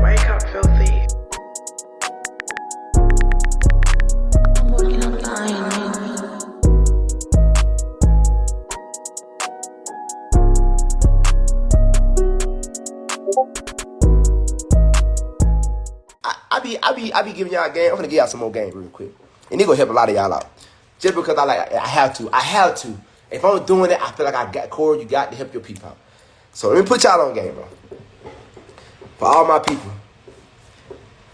Wake up, filthy. I'm working on dying. I be giving y'all a game. I'm gonna give y'all some more game real quick, and it gonna help a lot of y'all out. Just because I have to. If I'm doing it, I feel like I got Corey. You got to help your people out. So let me put y'all on game, bro. For all my people,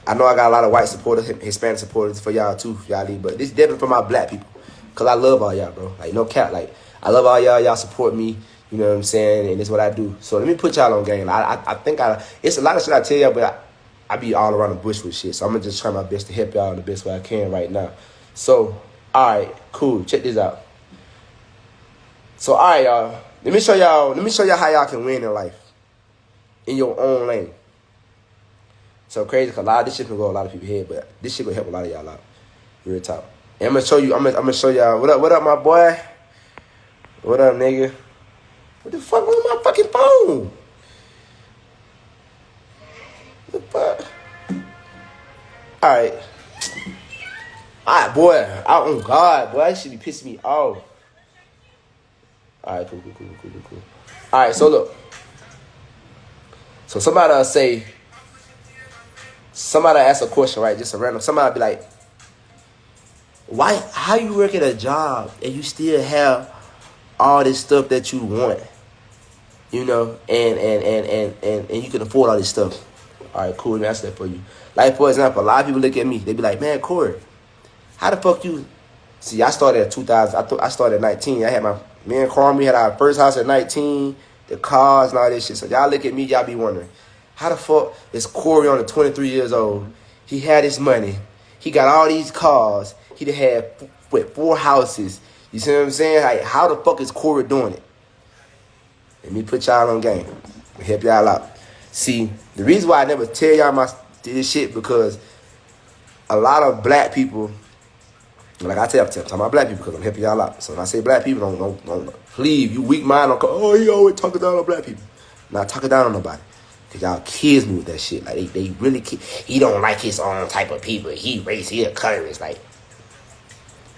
I know I got a lot of white supporters, Hispanic supporters for y'all too, y'all leave, but this is definitely for my black people, cause I love all y'all, bro. Like no cap, like I love all y'all. Y'all support me. You know what I'm saying? And it's what I do. So let me put y'all on game. I think it's a lot of shit I tell y'all, but I be all around the bush with shit. So I'm gonna just try my best to help y'all in the best way I can right now. So, all right, cool. Check this out. So, all right, y'all. Let me show y'all how y'all can win in life in your own lane. So crazy, cause a lot of this shit can go a lot of people's head, but this shit will help a lot of y'all out. Real talk. And I'm gonna show y'all. What up, my boy? What up, nigga? What the fuck on my fucking phone? What the fuck? All right, boy. Oh God, boy, that should be pissing me off. All right, cool. All right, so look. So somebody ask a question, right? Just a random. Somebody be like, how you work at a job and you still have all this stuff that you want? You know, and you can afford all this stuff. All right, cool. Let me answer that for you. Like, for example, a lot of people look at me. They be like, man, Corey, how the fuck you... See, I started at 2000. I started at 19. Me and Carmen had our first house at 19, the cars and all this shit. So y'all look at me, y'all be wondering, how the fuck is Corey on the 23 years old? He had his money. He got all these cars. He had 4 houses. You see what I'm saying? Like, how the fuck is Corey doing it? Let me put y'all on game. Help y'all out. See, the reason why I never tell y'all this shit because a lot of black people, like I tell my black people because I'm helping y'all out. So when I say black people, don't please, you weak mind, don't call, oh, he always talking down on black people. Not talking down on nobody. Because y'all kids me with that shit. Like, they really, he don't like his own type of people. He a colorist. Like,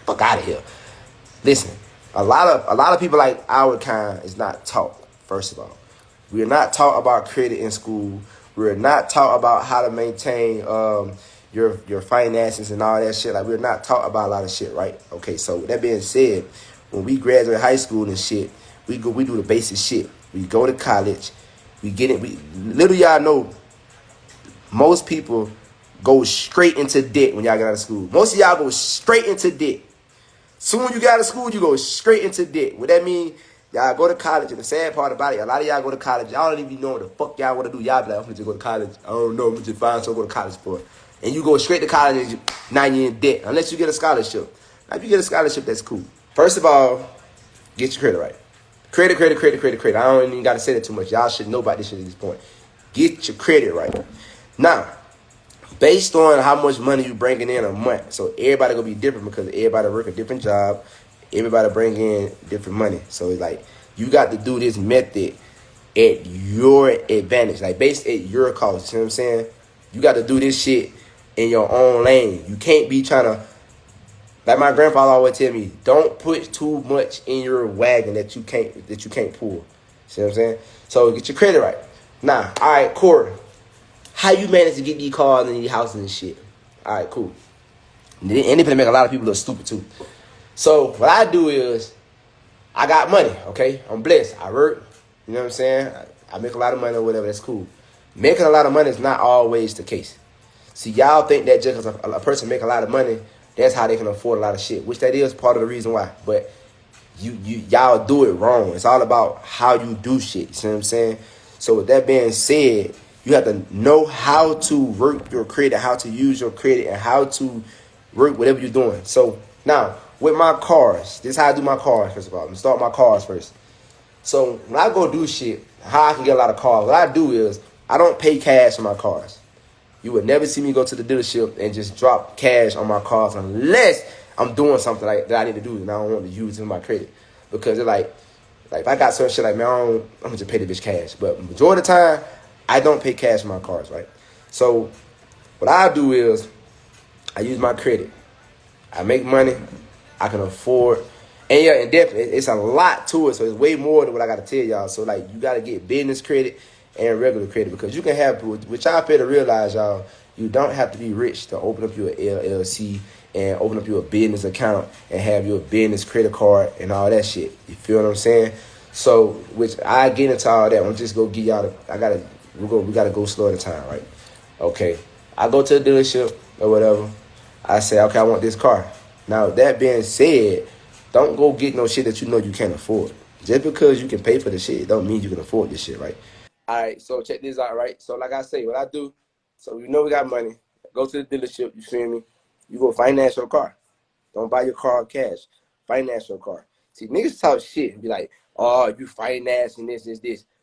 fuck out of here. Listen, a lot of people like our kind is not taught, first of all. We are not taught about credit in school. We are not taught about how to maintain your finances and all that shit. Like, we're not taught about a lot of shit, right? Okay, so with that being said, when we graduate high school and shit, we do the basic shit. We go to college, we get it. Little y'all know, most people go straight into debt when y'all get out of school. Most of y'all go straight into debt. Soon you get out of school, you go straight into debt. What that mean? Y'all go to college, and the sad part about it, a lot of y'all go to college, y'all don't even know what the fuck y'all want to do. Y'all be like, I'm going to just go to college. I don't know, I'm going to just find something to go to college for. And you go straight to college and now you're in debt, unless you get a scholarship. Now, if you get a scholarship, that's cool. First of all, get your credit right. Credit. I don't even got to say that too much. Y'all should know about this shit at this point. Get your credit right. Now, based on how much money you bringing in a month, so everybody going to be different because everybody work a different job. Everybody bring in different money. So it's like, you got to do this method at your advantage, like based at your cost. You see what I'm saying? You got to do this shit in your own lane. You can't be trying to, like my grandfather always tell me, don't put too much in your wagon that you can't pull. See what I'm saying? So get your credit right. Now, all right, Corey, how you manage to get these cars and these houses and shit? All right, cool. And they make a lot of people look stupid too. So what I do is, I got money, okay? I'm blessed. I work, you know what I'm saying? I make a lot of money or whatever, that's cool. Making a lot of money is not always the case. See, y'all think that just because a person make a lot of money, that's how they can afford a lot of shit, which that is part of the reason why. But y'all do it wrong. It's all about how you do shit, you see what I'm saying? So with that being said, you have to know how to work your credit, how to use your credit, and how to work whatever you're doing. So now, with my cars, this is how I do my cars, first of all. I'm going to start my cars first. So when I go do shit, how I can get a lot of cars, what I do is I don't pay cash for my cars. You would never see me go to the dealership and just drop cash on my cars unless I'm doing something like that I need to do and I don't want to use it in my credit. Because it's like if I got certain shit like, man, I'm going to just pay the bitch cash. But majority of the time, I don't pay cash for my cars, right? So what I do is I use my credit. I make money. I can afford. And yeah, and definitely, it's a lot to it. So it's way more than what I got to tell y'all. So like, you got to get business credit and regular credit because you can have, which I fail to realize, y'all, you don't have to be rich to open up your LLC and open up your business account and have your business credit card and all that shit. You feel what I'm saying? So, which I get into all that. I'm just go give y'all. We gotta go slow at a time, right? Okay, I go to the dealership or whatever. I say, okay, I want this car. Now, that being said, don't go get no shit that you know you can't afford. Just because you can pay for the shit, don't mean you can afford this shit, right? All right, so check this out, right? So like I say, what I do, so you know we got money. Go to the dealership, you feel me? You go finance your car. Don't buy your car cash. Finance your car. See, niggas talk shit and be like, oh, you financing this.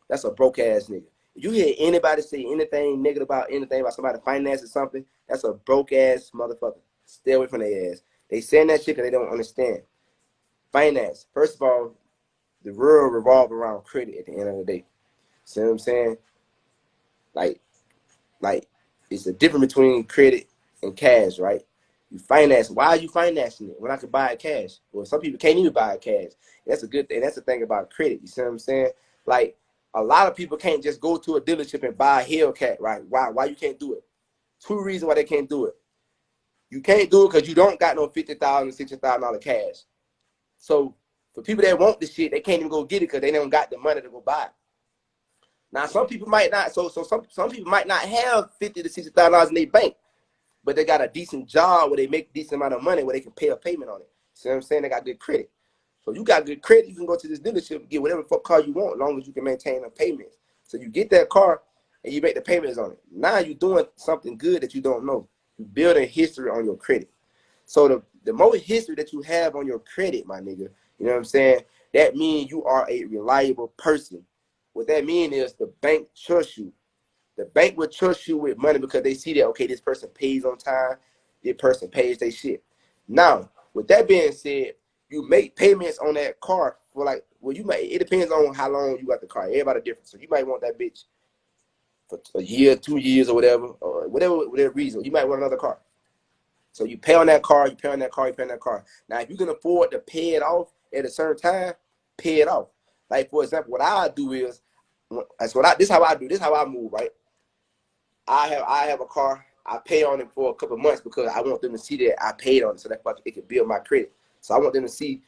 That's a broke ass nigga. If you hear anybody say anything negative about anything about somebody financing something, that's a broke ass motherfucker. Stay away from their ass. They saying that shit because they don't understand. Finance. First of all, the world revolves around credit at the end of the day. See what I'm saying? Like, like it's the difference between credit and cash, right? You finance. Why are you financing it when I could buy it cash? Well, some people can't even buy it cash. That's a good thing. That's the thing about credit. You see what I'm saying? Like a lot of people can't just go to a dealership and buy a Hellcat, right? Why you can't do it? Two reasons why they can't do it. You can't do it because you don't got no $50,000, $60,000 cash. So for people that want the shit, they can't even go get it because they don't got the money to go buy it. Now some people might not. So some people might not have $50,000 to $60,000 in their bank, but they got a decent job where they make a decent amount of money where they can pay a payment on it. See what I'm saying? They got good credit. So you got good credit, you can go to this dealership and get whatever fuck car you want as long as you can maintain a payment. So you get that car and you make the payments on it. Now you're doing something good that you don't know. You're building history on your credit. So the more history that you have on your credit, my nigga, you know what I'm saying? That means you are a reliable person. What that means is the bank trusts you. The bank will trust you with money because they see that, okay, this person pays on time, this person pays their shit. Now, with that being said, you make payments on that car for like, well, you might, it depends on how long you got the car. Everybody different. So you might want that bitch for a year, 2 years or whatever reason. You might want another car. So you pay on that car, you pay on that car, you pay on that car. Now, if you can afford to pay it off at a certain time, pay it off. Like, for example, what I do is, this is how I do, this is how I move, right? I have a car. I pay on it for a couple of months because I want them to see that I paid on it, so that it can build my credit. So I want them to see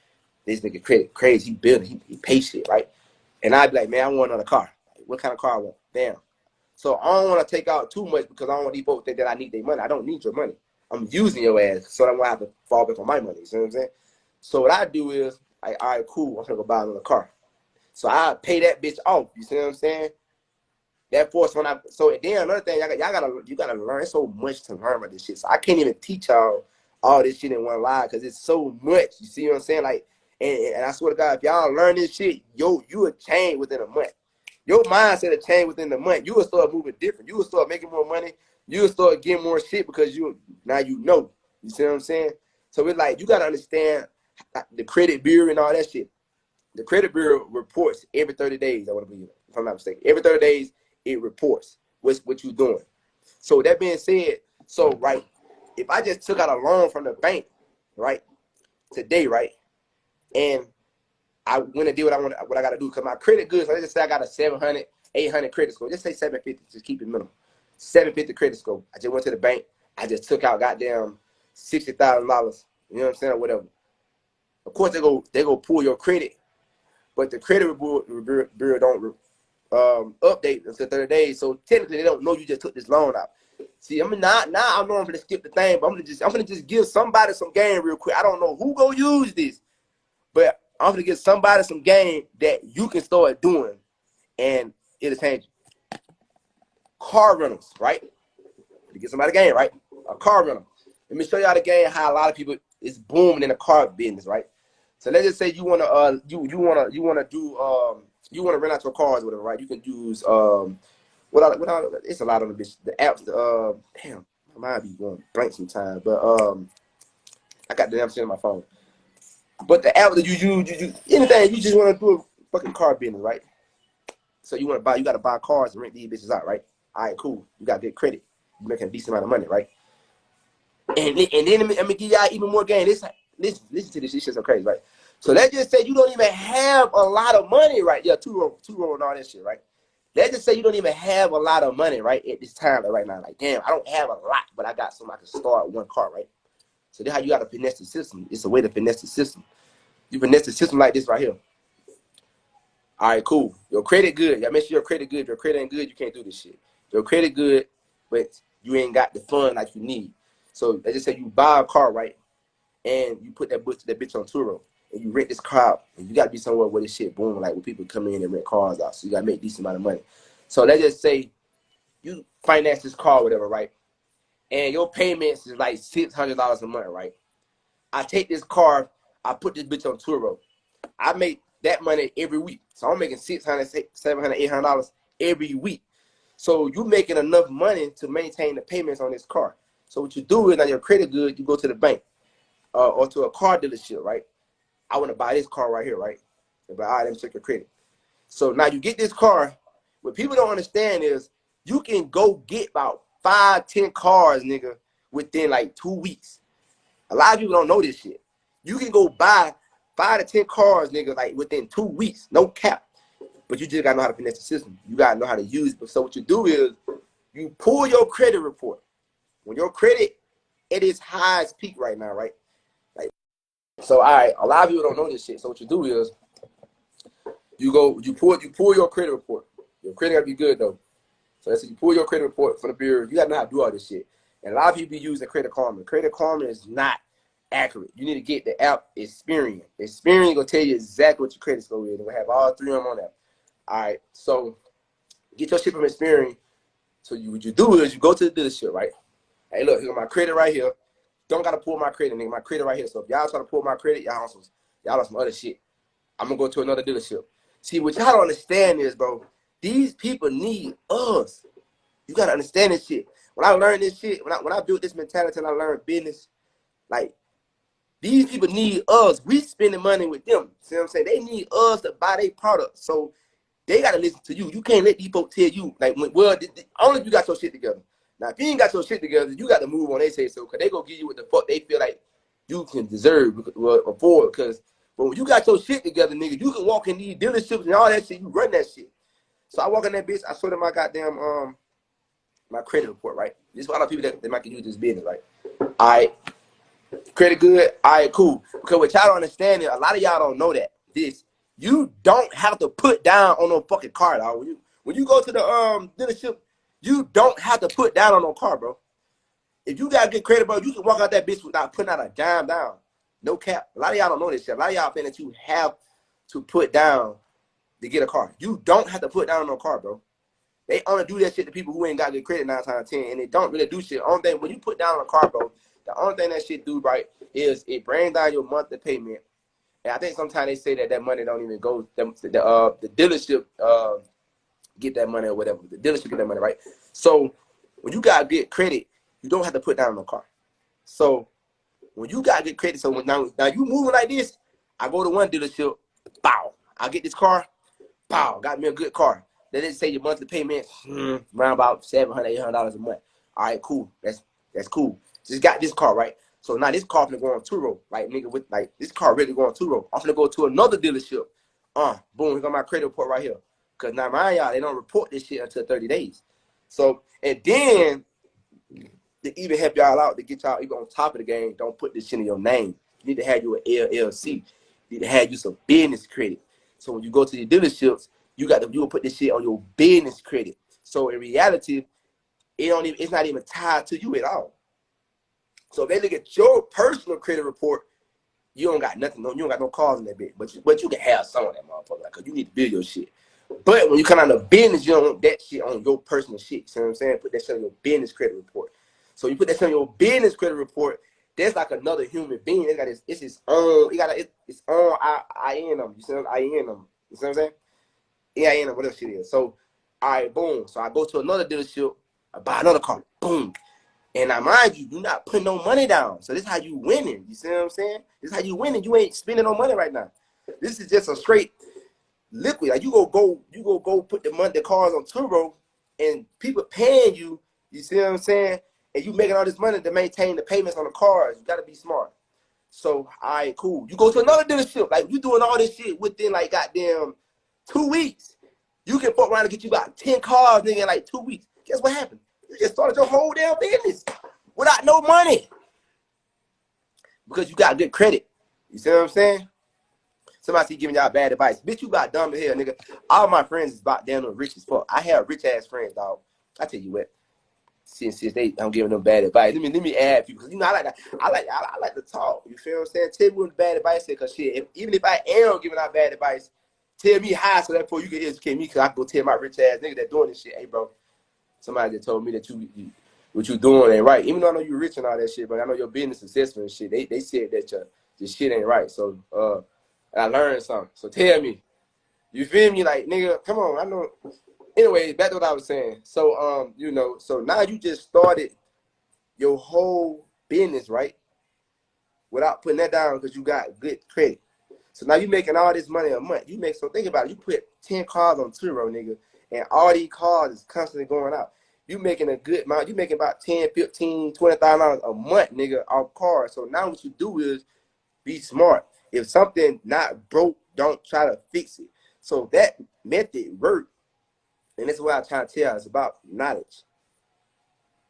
this nigga credit crazy. He building, he pay shit, right? And I'd be like, man, I want another car. Like, what kind of car I want? Damn. So I don't want to take out too much because I don't want these folks to think that I need their money. I don't need your money. I'm using your ass, so I'm gonna have to fall back on my money. You see what I'm saying? So what I do is, like, all right, cool. I'm gonna go buy another car. So I pay that bitch off. You see what I'm saying? That force when I so then another thing you gotta learn so much to learn about this shit. So I can't even teach y'all all this shit in one live because it's so much. You see what I'm saying? Like, and I swear to God, if y'all learn this shit, you will change within a month. Your mindset will change within the month. You will start moving different. You will start making more money. You will start getting more shit because now you know. You see what I'm saying? So it's like you gotta understand the credit bureau and all that shit. The credit bureau reports every 30 days. I want to believe, if I'm not mistaken, every 30 days it reports what you're doing. So that being said, so right, if I just took out a loan from the bank, right, today, right, and I went and did what I got to do because my credit good. So let's just say I got a 700, 800 credit score. Just say 750, just keep it minimum. 750 credit score. I just went to the bank. I just took out goddamn $60,000. You know what I'm saying, or whatever. Of course they go pull your credit, but the credit bureau don't update until 30 days. So technically they don't know you just took this loan out. See, I mean, now I know I'm gonna skip the thing, but I'm gonna just give somebody some game real quick. I don't know who gonna use this, but I'm gonna give somebody some game that you can start doing, and it'll change you. Car rentals, right? To get somebody a game, right? A car rental. Let me show y'all the game how a lot of people is booming in the car business, right? So let's just say you wanna rent out your cars, whatever, right? You can use it's a lot of the bitch. The apps, damn, my mind be going blank sometimes, but I got the damn shit on my phone. But the app that you use, anything you just want to do a fucking car business, right? So you gotta buy cars and rent these bitches out, right? All right, cool. You got good credit. you're making a decent amount of money, right? And then let me give y'all even more game. Listen to this. This shit's so crazy, right? So let's just say you don't even have a lot of money, right? Yeah, two roll and all that shit, right? Let's just say you don't even have a lot of money, right? At this time, like right now, like damn, I don't have a lot, but I got something I can start one car, right? So that's how you got to finesse the system. It's a way to finesse the system. You finesse the system like this right here. All right, cool. Your credit good. Y'all make sure your credit good. If your credit ain't good, you can't do this shit. Your credit good, but you ain't got the fund like you need. So let's just say you buy a car, right? And you put that bitch on Turo, and you rent this car out, and you gotta be somewhere where this shit boom, like when people come in and rent cars out. So you gotta make a decent amount of money. So let's just say you finance this car, or whatever, right? And your payments is like $600 a month, right? I take this car, I put this bitch on Turo. I make that money every week. So I'm making $600, $700, $800 every week. So you making enough money to maintain the payments on this car. So what you do is, on your credit good, you go to the bank or to a car dealership, right? I want to buy this car right here, right? But all right, let me check your credit. So now you get this car. What people don't understand is you can go get about 5, 10 cars, nigga, within like 2 weeks. A lot of people don't know this shit. You can go buy 5 to 10 cars, nigga, like within 2 weeks, no cap. But you just gotta know how to finesse the system. You gotta know how to use it. So what you do is you pull your credit report. When your credit at its highest peak right now, right? Like, so all right, a lot of people don't know this shit. So what you do is you pull your credit report. Your credit gotta be good though. So that's you pull your credit report from the bureau. You gotta know how to do all this shit. And a lot of people be using Credit Karma. Credit Karma is not accurate. You need to get the app Experian. Experian gonna tell you exactly what your credit score is. They're gonna have all 3 of them on that. All right, so get your shit from Experian. So what you do is you go to the dealership, right? Hey, look, here's my credit right here. Don't gotta pull my credit, nigga. My credit right here. So if y'all trying to pull my credit, y'all on some other shit. I'm gonna go to another dealership. See, what y'all don't understand is, bro, these people need us. You gotta understand this shit. When I learned this shit, when I built this mentality and I learned business, like these people need us. We spending money with them. See what I'm saying? They need us to buy their product. So they gotta listen to you. You can't let these folks tell you, like, well, only if you got your shit together. Now, if you ain't got your shit together, you got to move on. They say so, because they gonna give you what the fuck they feel like you can deserve or afford. But when you got your shit together, nigga, you can walk in these dealerships and all that shit. You run that shit. So I walk in that bitch. I show them my goddamn my credit report, right? This is a lot of people that might use this business, right? All right, credit good. All right, cool. Because what y'all don't understand is a lot of y'all don't know that you don't have to put down on no fucking car, dog. When you go to the dealership, you don't have to put down on no car, bro. If you got good credit, bro, you can walk out that bitch without putting out a dime down. No cap. A lot of y'all don't know this shit. A lot of y'all think that you have to put down to get a car. You don't have to put down on no car, bro. They only do that shit to people who ain't got good credit 9 times out of 10, and they don't really do shit. Only thing, when you put down on a car, bro, the only thing that shit do, right, is it brings down your monthly payment. And I think sometimes they say that money don't even go, the dealership get that money or whatever. The dealership get that money, right? So when you got good credit, you don't have to put down on a car. So when you got good credit, so now you moving like this, I go to one dealership, bow, I get this car, bow, got me a good car. Then they say your monthly payment around about $700, $800 a month. All right, cool. That's cool. Just got this car, right? So now this car finna go on Turo, like nigga, with like this car ready to go on Turo. I'm finna go to another dealership. Boom, here got my credit report right here. Cause now mind y'all, they don't report this shit until 30 days. So and then to even help y'all out to get y'all even on top of the game, don't put this shit in your name. You need to have you an LLC. You need to have you some business credit. So when you go to the dealerships, you will put this shit on your business credit. So in reality, it's not even tied to you at all. So if they look at your personal credit report, you don't got nothing, you don't got no cars in that bit. But you can have some of that motherfucker, like, cause you need to build your shit. But when you come out of business, you don't want that shit on your personal shit. You know what I'm saying? Put that shit on your business credit report. So you put that shit on your business credit report, that's like another human being. It's its own, its own IN number. You see what IN number? You see what I'm saying? EIN or whatever shit is. So, all right, boom. So I go to another dealership, I buy another car, boom. And now, mind you, you're not putting no money down. So this is how you winning. You see what I'm saying? This is how you winning. You ain't spending no money right now. This is just a straight liquid. Like you go put the cars on Turo, and people paying you You see what I'm saying? And you making all this money to maintain the payments on the cars. You gotta be smart. So, all right, cool. You go to another dealership. Like, you doing all this shit within, like, goddamn 2 weeks. You can fuck around and get you about 10 cars, nigga, in, like, 2 weeks. Guess what happened? You just started your whole damn business without no money. Because you got good credit. You see what I'm saying? Somebody see giving y'all bad advice. Bitch, you about dumb as hell, nigga. All my friends is about damn rich as fuck. I have rich-ass friends, dog. I tell you what. Since I'm giving them bad advice. Let me add people, because you know I like to talk. You feel what I'm saying? Tell me what bad advice is, because shit, even if I am giving out bad advice, tell me how, so therefore you can educate me, because I can go tell my rich ass nigga that doing this shit, hey bro, somebody just told me that you what you doing ain't right. Even though I know you rich and all that shit, but I know your business is successful and shit. They said that your shit ain't right. So I learned something. So tell me. You feel me? Like, nigga, come on, I know. Anyway, back to what I was saying. So, you know, so now you just started your whole business, right? Without putting that down, because you got good credit. So now you making all this money a month. You make, so think about it. You put 10 cars on Turo, nigga, and all these cars is constantly going out. You making a good amount. You making about 10, 15, $20,000 a month, nigga, off cars. So now what you do is be smart. If something not broke, don't try to fix it. So that method worked. And that's what I'm trying to tell you. It's about knowledge.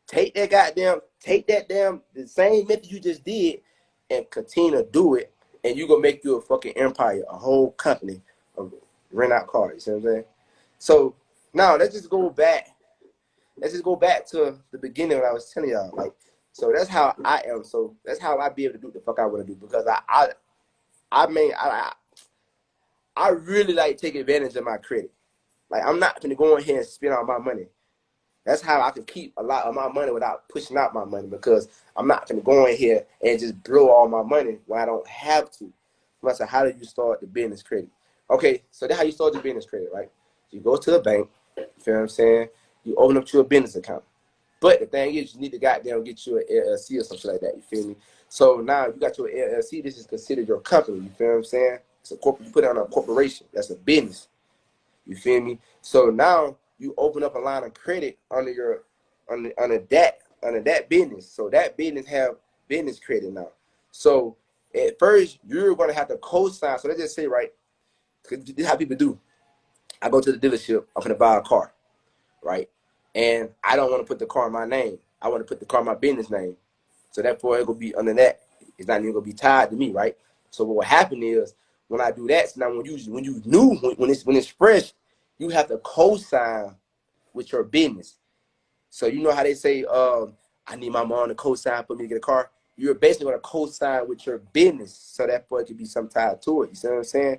Take that damn, the same method you just did and continue to do it. And you're going to make you a fucking empire, a whole company of rent out cars. You see what I'm saying? So now let's just go back. Let's just go back to the beginning when I was telling y'all. Like, so that's how I am. So that's how I be able to do the fuck I want to do, because I really like take advantage of my credit. Like, I'm not going to go in here and spend all my money. That's how I can keep a lot of my money without pushing out my money, because I'm not going to go in here and just blow all my money when I don't have to. So how do you start the business credit? Okay, so that's how you start your business credit, right? You go to a bank, you feel what I'm saying? You open up to a business account. But the thing is, you need to goddamn get you an LLC or something like that, you feel me? So now you got your LLC, this is considered your company, you feel what I'm saying? It's a corporate, you put it on a corporation, that's a business. You feel me? So now you open up a line of credit under your under that business. So that business have business credit now. So at first you're gonna have to co-sign. So let's just say, right? This is how people do. I go to the dealership, I'm gonna buy a car, right? And I don't want to put the car in my name. I want to put the car in my business name. So therefore it will be under that. It's not even gonna be tied to me, right? So what will happen is, when I do that, so now when it's fresh, you have to co-sign with your business. So you know how they say, I need my mom to co-sign for me to get a car. You're basically gonna co-sign with your business, so therefore it could be some tied to it. You see what I'm saying?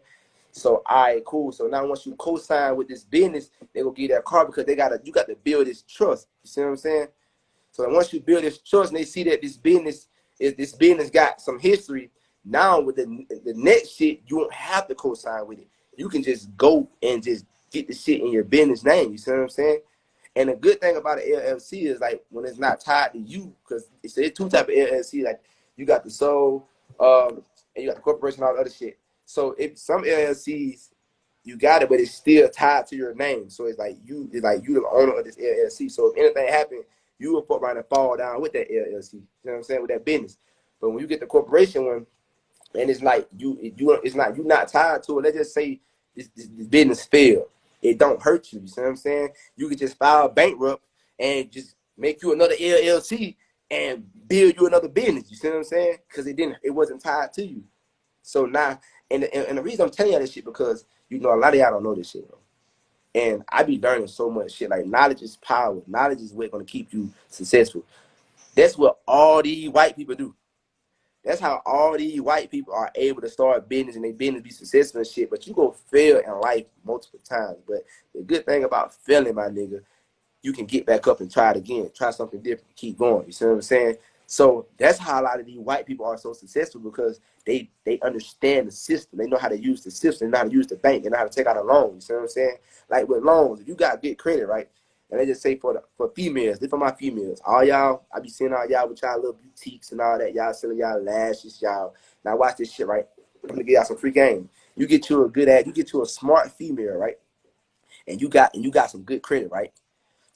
So all right, cool. So now once you co-sign with this business, they will give you that car, because you got to build this trust. You see what I'm saying? So once you build this trust and they see that this business got some history, now with the next shit, you don't have to co-sign with it. You can just go and just get the shit in your business name. You see what I'm saying? And the good thing about an LLC is, like, when it's not tied to you, because it's two type of LLC. Like, you got the sole, and you got the corporation, all the other shit. So if some LLCs, you got it, but it's still tied to your name. So it's like you the owner of this LLC. So if anything happened, you will put around and fall down with that LLC. You know what I'm saying? With that business. But when you get the corporation one, and it's like you're not tied to it. Let's just say this business failed. It don't hurt you. You see what I'm saying? You could just file bankrupt and just make you another LLC and build you another business. You see what I'm saying? Because it wasn't tied to you. So now, and the reason I'm telling you this shit, because a lot of y'all don't know this shit, bro. And I be learning so much shit. Like, knowledge is power. Knowledge is what's gonna keep you successful. That's what all these white people do. That's how all these white people are able to start business and they business be successful and shit. But you go fail in life multiple times. But the good thing about failing, my nigga, you can get back up and try it again. Try something different. Keep going. You see what I'm saying? So that's how a lot of these white people are so successful, because they understand the system. They know how to use the system. They know how to use the bank. They know how to take out a loan. You see what I'm saying? Like with loans, if you got good credit, right? And they just say for females, this for my females, all y'all, I be seeing all y'all with y'all little boutiques and all that. Y'all selling y'all lashes, y'all. Now watch this shit, right? I'm gonna give y'all some free game. You get you a smart female, right? And you got some good credit, right?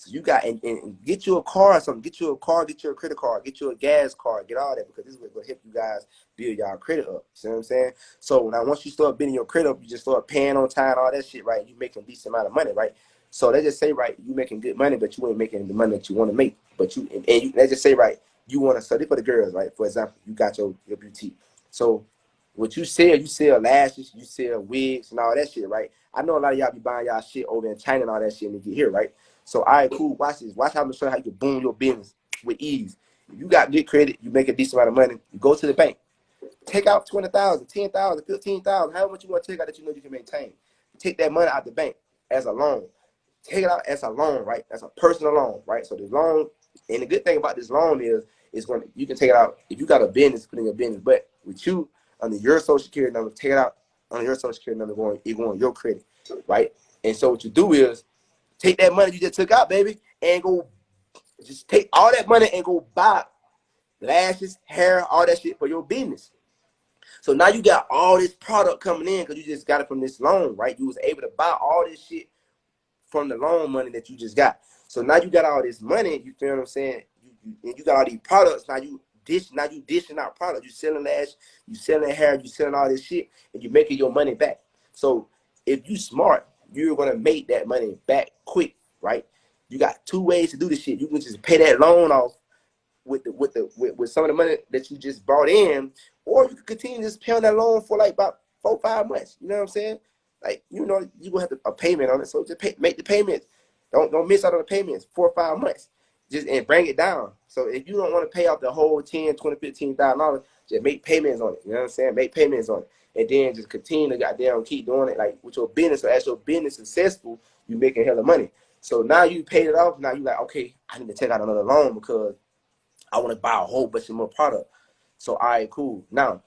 So you got and get you a car or something. Get you a car, get you a credit card, get you a gas card, get all that, because this is what's gonna help you guys build y'all credit up. You see what I'm saying? So now once you start building your credit up, you just start paying on time, all that shit, right? You making a decent amount of money, right? So they just say, right, you making good money, but you ain't making the money that you want to make. But they just say, right, you want to study for the girls, right? For example, you got your boutique. So what you sell lashes, you sell wigs and all that shit, right? I know a lot of y'all be buying y'all shit over in China and all that shit and get here, right? So, all right, cool. Watch this. Watch how I'm going to show you how you can boom your business with ease. If you got good credit, you make a decent amount of money, you go to the bank. Take out 20,000, 10,000, 15,000, however much you want to take out that you know you can maintain. Take that money out the bank as a loan. Take it out as a loan, right? That's a personal loan, right? So the loan, and the good thing about this loan is when you can take it out if you got a business, put in your business, but with you under your social security number, take it out on your social security number, going your credit, right? And so what you do is take that money you just took out, baby, and go just take all that money and go buy lashes, hair, all that shit for your business. So now you got all this product coming in because you just got it from this loan, right? You was able to buy all this shit from the loan money that you just got. So now you got all this money, you feel what I'm saying? You got all these products. Now you dishing out products. You selling lash, you selling hair, you selling all this shit, and you making your money back. So if you smart, you're gonna make that money back quick, right? You got two ways to do this shit. You can just pay that loan off with some of the money that you just brought in, or you can continue to just pay on that loan for like about 4-5 months. You know what I'm saying? Like, you know, you gonna have a payment on it, so just make the payments. Don't miss out on the payments 4 or 5 months. Just and bring it down. So if you don't want to pay off the whole $10,000, $20,000, $15,000, just make payments on it. You know what I'm saying? Make payments on it, and then just continue to goddamn keep doing it like with your business. So as your business successful, you making hella money. So now you paid it off. Now you like, okay, I need to take out another loan because I want to buy a whole bunch of more product. So all right, cool. Now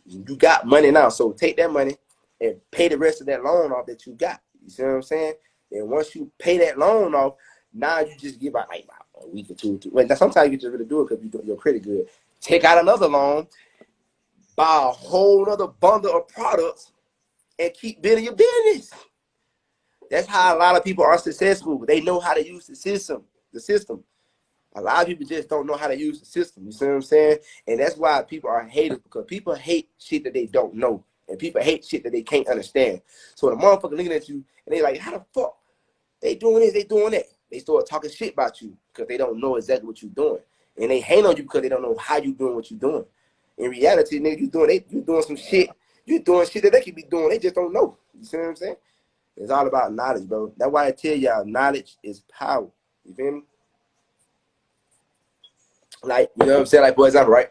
you got money now. So take that money and pay the rest of that loan off that you got. You see what I'm saying? And once you pay that loan off, now you just give out like a week or two. Well, sometimes you just really do it because you do your credit good. Take out another loan, buy a whole other bundle of products, and keep building your business. That's how a lot of people are successful. They know how to use the system. The system. A lot of people just don't know how to use the system. You see what I'm saying? And that's why people are haters, because people hate shit that they don't know. And people hate shit that they can't understand. So the motherfucker looking at you and they like, how the fuck they doing this, they doing that? They start talking shit about you because they don't know exactly what you're doing. And they hate on you because they don't know how you doing what you're doing. In reality, nigga, you doing some shit. You doing shit that they could be doing. They just don't know. You see what I'm saying? It's all about knowledge, bro. That's why I tell y'all, knowledge is power. You feel me? Like, you know what I'm saying? Like, for example, right?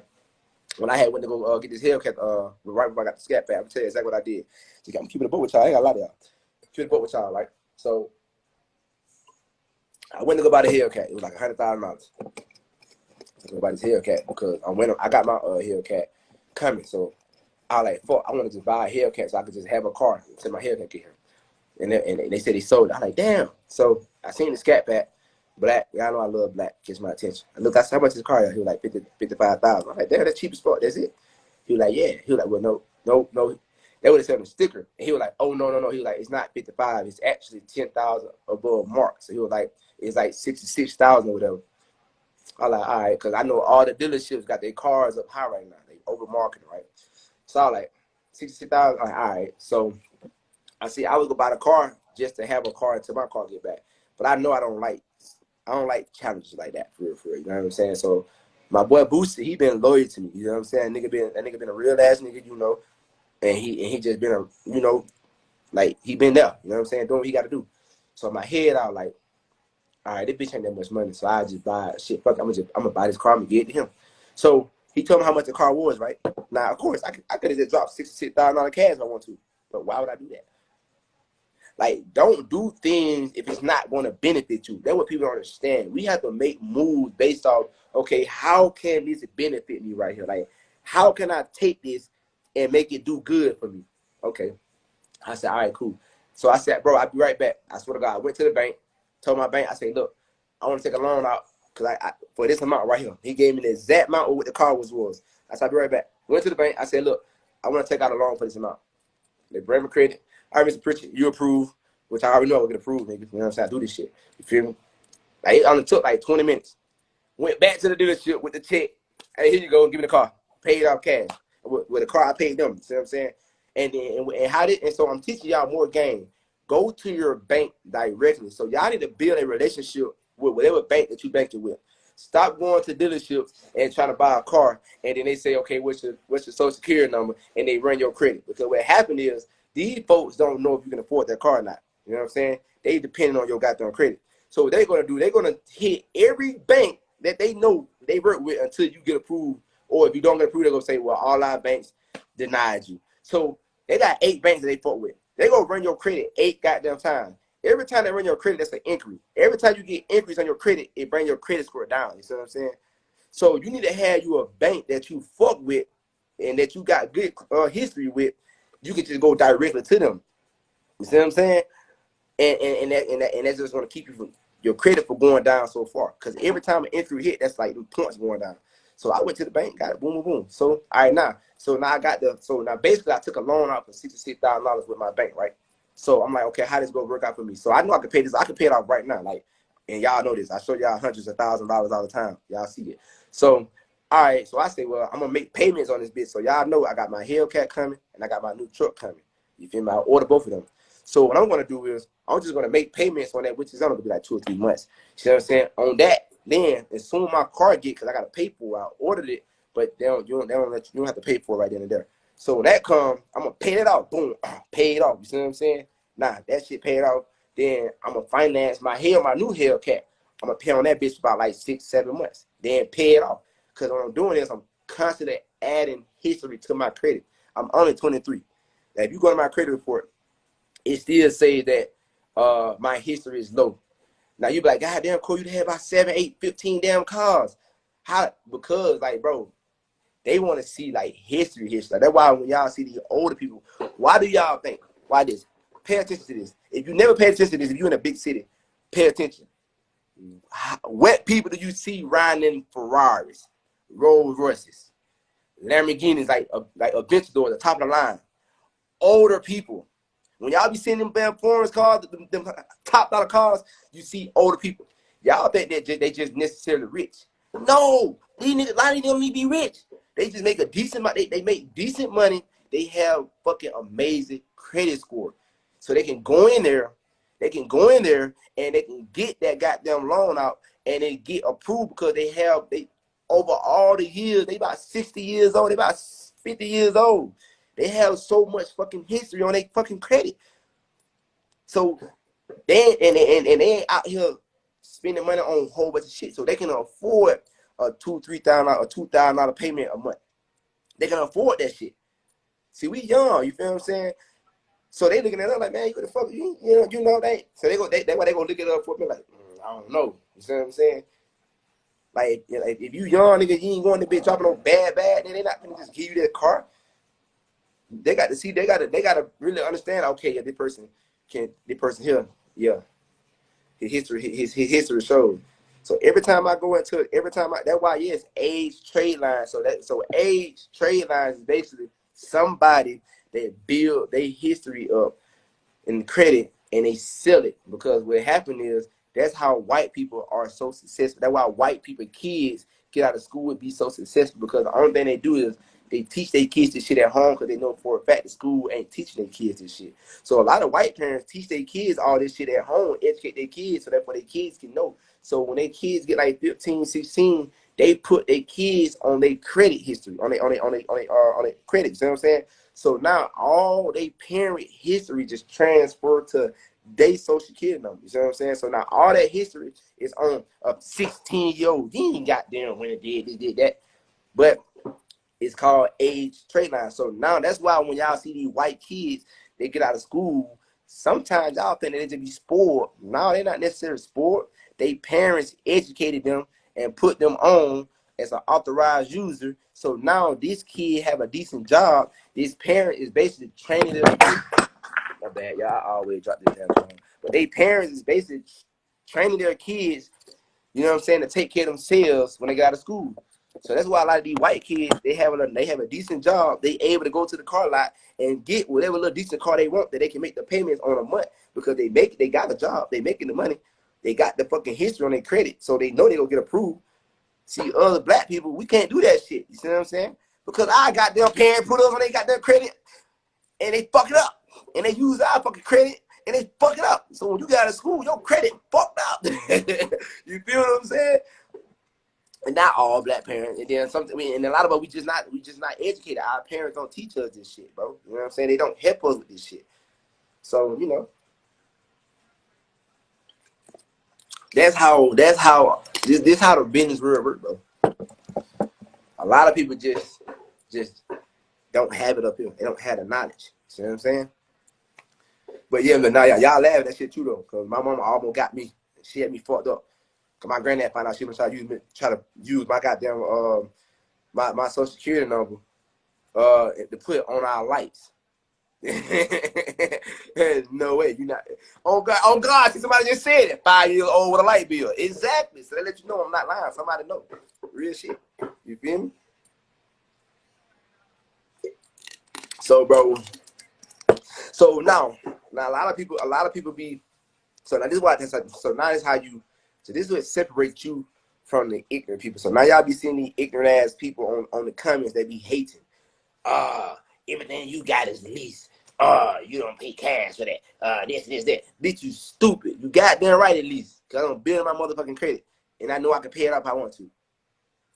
When I went to go get this haircut, right before I got the scat back, I'm tell you exactly what I did. I'm keeping the boat with y'all. I ain't got a lot of y'all. Keeping the boat with y'all, right? So I went to go buy the haircut. It was like $100,000. To go buy this haircut because I got my haircut coming. So I was like, fuck, I want to just buy a haircut so I could just have a car until my haircut get here. And they said they sold it. I was like, damn. So I seen the scat pack, black. Y'all know I love black. Gets my attention. I looked, I said, how much is the car? He was like, 55,000. I'm like, damn, that's cheap as fuck. That's it. He was like, yeah. He was like, well, no. They would have said on the sticker. And he was like, oh, no. He was like, it's not 55. It's actually 10,000 above mark. So he was like, it's like 66,000 or whatever. I was like, all right, because I know all the dealerships got their cars up high right now. They over marketing, right? So I was like, 66,000. All right. So I was going to buy the car just to have a car until my car get back. But I know I don't like challenges like that for real. You know what I'm saying? So my boy Booster, he been loyal to me. You know what I'm saying? That nigga been a real ass nigga, you know. And he just been a, you know, like he been there. You know what I'm saying? Doing what he got to do. So in my head, I was like, all right, this bitch ain't that much money, so I just buy shit. Fuck, I'm gonna buy this car. I'm gonna get it to him. So he told me how much the car was, right? Now, of course, I could have just dropped $66,000 cash if I want to, but why would I do that? Like, don't do things if it's not going to benefit you. That's what people don't understand. We have to make moves based off, okay, how can this benefit me right here? Like, how can I take this and make it do good for me? Okay. I said, all right, cool. So I said, bro, I'll be right back. I swear to God, I went to the bank, told my bank, I said, look, I want to take a loan out because I for this amount right here. He gave me the exact amount of what the car was. I said, I'll be right back. Went to the bank. I said, look, I want to take out a loan for this amount. They bring me credit. All right, Mr. Pritchard, you approve, which I already know I was going to approve, nigga. You know what I'm saying? I do this shit. You feel me? Like it only took like 20 minutes. Went back to the dealership with the check. Hey, here you go, give me the car. Paid off cash. With the car I paid them. See what I'm saying? And so I'm teaching y'all more game. Go to your bank directly. So y'all need to build a relationship with whatever bank that you banking with. Stop going to dealerships and trying to buy a car, and then they say, okay, what's your social security number, and they run your credit. Because what happened is these folks don't know if you can afford their car or not. You know what I'm saying? They depend on your goddamn credit. So what they're gonna do, they're gonna hit every bank that they know they work with until you get approved. Or if you don't get approved, they're gonna say, well, all our banks denied you. So they got 8 banks that they fuck with. They gonna run your credit 8 goddamn times. Every time they run your credit, that's an inquiry. Every time you get inquiries on your credit, it brings your credit score down. You see what I'm saying? So you need to have you a bank that you fuck with and that you got good history with. You can just go directly to them. You see what I'm saying? And that's just gonna keep you from your credit for going down so far. Because every time an inquiry hit, that's like the points going down. So I went to the bank, got it, boom, boom, boom. So all right now, now basically I took a loan out for $66,000 with my bank, right? So I'm like, okay, how this gonna work out for me? So I know I can pay this. I can pay it off right now, like, and y'all know this. I show y'all hundreds of $1,000s all the time. Y'all see it. So all right, so I say, well, I'm gonna make payments on this bitch. So y'all know I got my Hellcat coming and I got my new truck coming. You feel me? I order both of them. So what I'm gonna do is I'm just gonna make payments on that, which is only gonna be like 2 or 3 months. You know what I'm saying? On that, then as soon as my car get, because I gotta pay for it, I ordered it, but they don't let you don't have to pay for it right then and there. So when that come, I'm gonna pay it off. Boom, pay it off. You see what I'm saying? Nah, that shit paid off. Then I'm gonna finance my new Hellcat. I'm gonna pay on that bitch for about like 6, 7 months. Then pay it off. Cause when I'm doing this, I'm constantly adding history to my credit. I'm only 23. Now, if you go to my credit report, it still says that my history is low. Now you be like, God damn, Corey, you have about 7, 8, 15 damn cars. How? Because like, bro, they want to see like history. That's why when y'all see these older people, why do y'all think? Why this? Pay attention to this. If you never pay attention to this, if you're in a big city, pay attention. What people do you see riding in Ferraris, Rolls Royces, Lamborghinis, like Aventador, the top of the line? Older people. When y'all be seeing them damn foreign cars, them top dollar cars, you see older people. Y'all think that they just necessarily rich. No, a lot of them need to be rich. They just make a decent money. They make decent money. They have fucking amazing credit score. So they can go in there, and they can get that goddamn loan out and they get approved because they over all the years, they about 60 years old, they about 50 years old. They have so much fucking history on their fucking credit. So they ain't out here spending money on a whole bunch of shit. So they can afford a $2,000, $3,000 payment a month. They can afford that shit. See, we young, you feel what I'm saying? So they looking at us like, man, you what the fuck, you know that. So that's why they gonna look it up for me like, I don't know. You see what I'm saying? Like if you young nigga, you ain't going to be dropping no bad, then they not gonna just give you that car. They got to see. They got to really understand. Okay, yeah, this person here, yeah, his history shows. So every time I go into it, that's why yes, age trade line. So age trade lines is basically somebody that build their history up in credit and they sell it, because what happened is that's how white people are so successful. That's why white people kids get out of school and be so successful, because the only thing they do is they teach their kids this shit at home because they know for a fact the school ain't teaching their kids this shit. So a lot of white parents teach their kids all this shit at home, educate their kids so that their kids can know. So when their kids get like 15, 16, they put their kids on their credit history, on their credit. You know what I'm saying? So now all they parent history just transfer to their social security number. You know what I'm saying? So now all that history is on a 16-year-old. He ain't goddamn when it did that. But it's called age trade line. So now that's why when y'all see these white kids, they get out of school, sometimes y'all think that they just be spoiled. No, they're not necessarily spoiled. They parents educated them and put them on as an authorized user. So now this kid have a decent job. This parent is basically training them. My bad, y'all. I always drop this damn phone. But they parents is basically training their kids, you know what I'm saying, to take care of themselves when they get out of school. So that's why a lot of these white kids, they have a decent job. They able to go to the car lot and get whatever little decent car they want that they can make the payments on a month, because they got a job. They making the money. They got the fucking history on their credit, so they know they gonna get approved. See, other black people, we can't do that shit. You see what I'm saying? Because I got their parent put us on they got their credit, and they fuck it up, and they use our fucking credit, and they fuck it up. So when you got out of school, your credit fucked up. You feel what I'm saying? And not all black parents, and then something. I mean, and a lot of us we just not educated. Our parents don't teach us this shit, bro. You know what I'm saying? They don't help us with this shit. So that's how this how the business world works, bro. A lot of people just don't have it up here. They don't have the knowledge. See what I'm saying? But yeah, now y'all laugh at that shit too though, cause my mama almost got me. She had me fucked up. Cause my granddad found out she was trying to use my goddamn my social security number to put on our lights. No way, you not. Oh God! See, somebody just said it. 5 years old with a light bill. Exactly. So they let you know I'm not lying. Somebody know. Real shit. You feel me? So, bro. So now a lot of people be. So now this is what. So now this is how you. So this is what separates you from the ignorant people. So now y'all be seeing these ignorant ass people on the comments that be hating. Everything you got is lease. You don't pay cash for that. This, that. Bitch, you stupid. You goddamn right at least. Cause I don't build my motherfucking credit. And I know I can pay it up if I want to.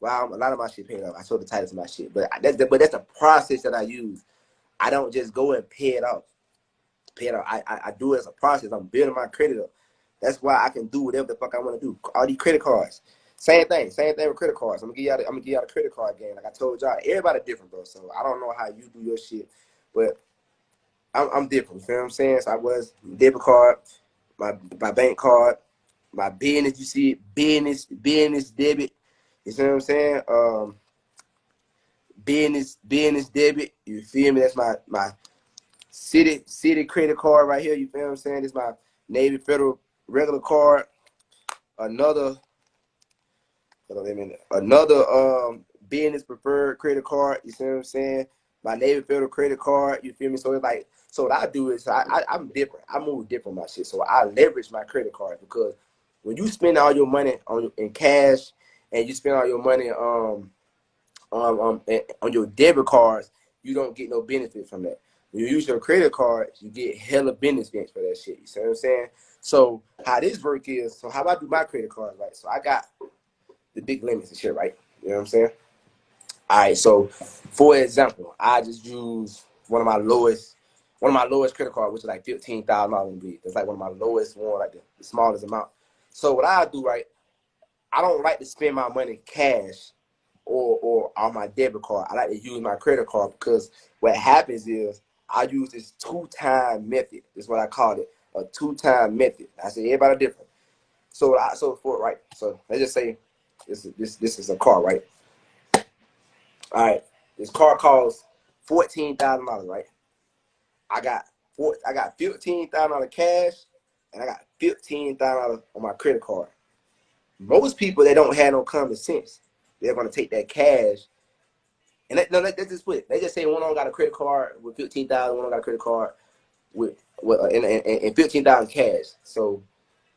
Well, a lot of my shit paid up. I sold the titles of my shit. But that's the process that I use. I don't just go and pay it off. I do it as a process. I'm building my credit up. That's why I can do whatever the fuck I want to do. All these credit cards. Same thing with credit cards. I'm gonna give y'all the credit card game. Like I told y'all, everybody different, bro. So I don't know how you do your shit, but I'm different. You feel what I'm saying? So I was debit card, my bank card, my business. You see it, business debit. You see what I'm saying? Business debit. You feel me? That's my city credit card right here. You feel what I'm saying? This is my Navy Federal regular card. Another business preferred credit card. You see what I'm saying? My Navy Federal credit card. You feel me? So it's like, so what I do is I'm different. I move different with my shit. So I leverage my credit card because when you spend all your money in cash and you spend all your money on your debit cards, you don't get no benefit from that. When you use your credit card, you get hella benefits for that shit. You see what I'm saying? So how this work is, so how I do my credit cards, right? So I got the big limits and shit, right? You know what I'm saying? All right, so for example, I just use one of my lowest credit cards, which is like $15,000. That's like one of my lowest one, like the smallest amount. So what I do, right? I don't like to spend my money cash or on my debit card. I like to use my credit card because what happens is I use this two-time method. Is what I call it, a two-time method. I say everybody different. So let's just say this is a car, right? All right, this car costs $14,000, right? I got $15,000 cash, and I got $15,000 on my credit card. Most people that don't have no common sense, they're gonna take that cash. And let's just put it. They just say one of them got a credit card with 15,000, one of them got a credit card with and 15,000 cash. So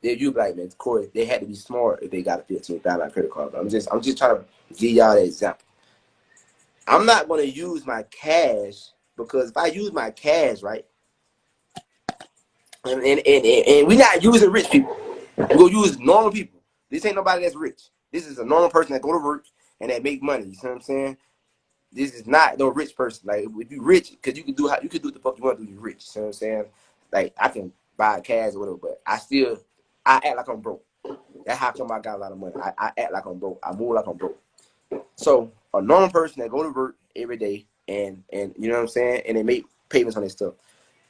then you be like, man, Corey, they had to be smart if they got a 15,000 credit card. But I'm just trying to give y'all an example. I'm not gonna use my cash because if I use my cash, right, and we're not using rich people. We're gonna use normal people. This ain't nobody that's rich. This is a normal person that go to work and that make money. You see what I'm saying? This is not no rich person. Like if you rich, cause you can do what the fuck you want to do. You rich. You see what I'm saying? Like I can buy cash or whatever, but I act like I'm broke. That's how come I got a lot of money. I act like I'm broke. I move like I'm broke. So a normal person that go to work every day and you know what I'm saying, and they make payments on their stuff.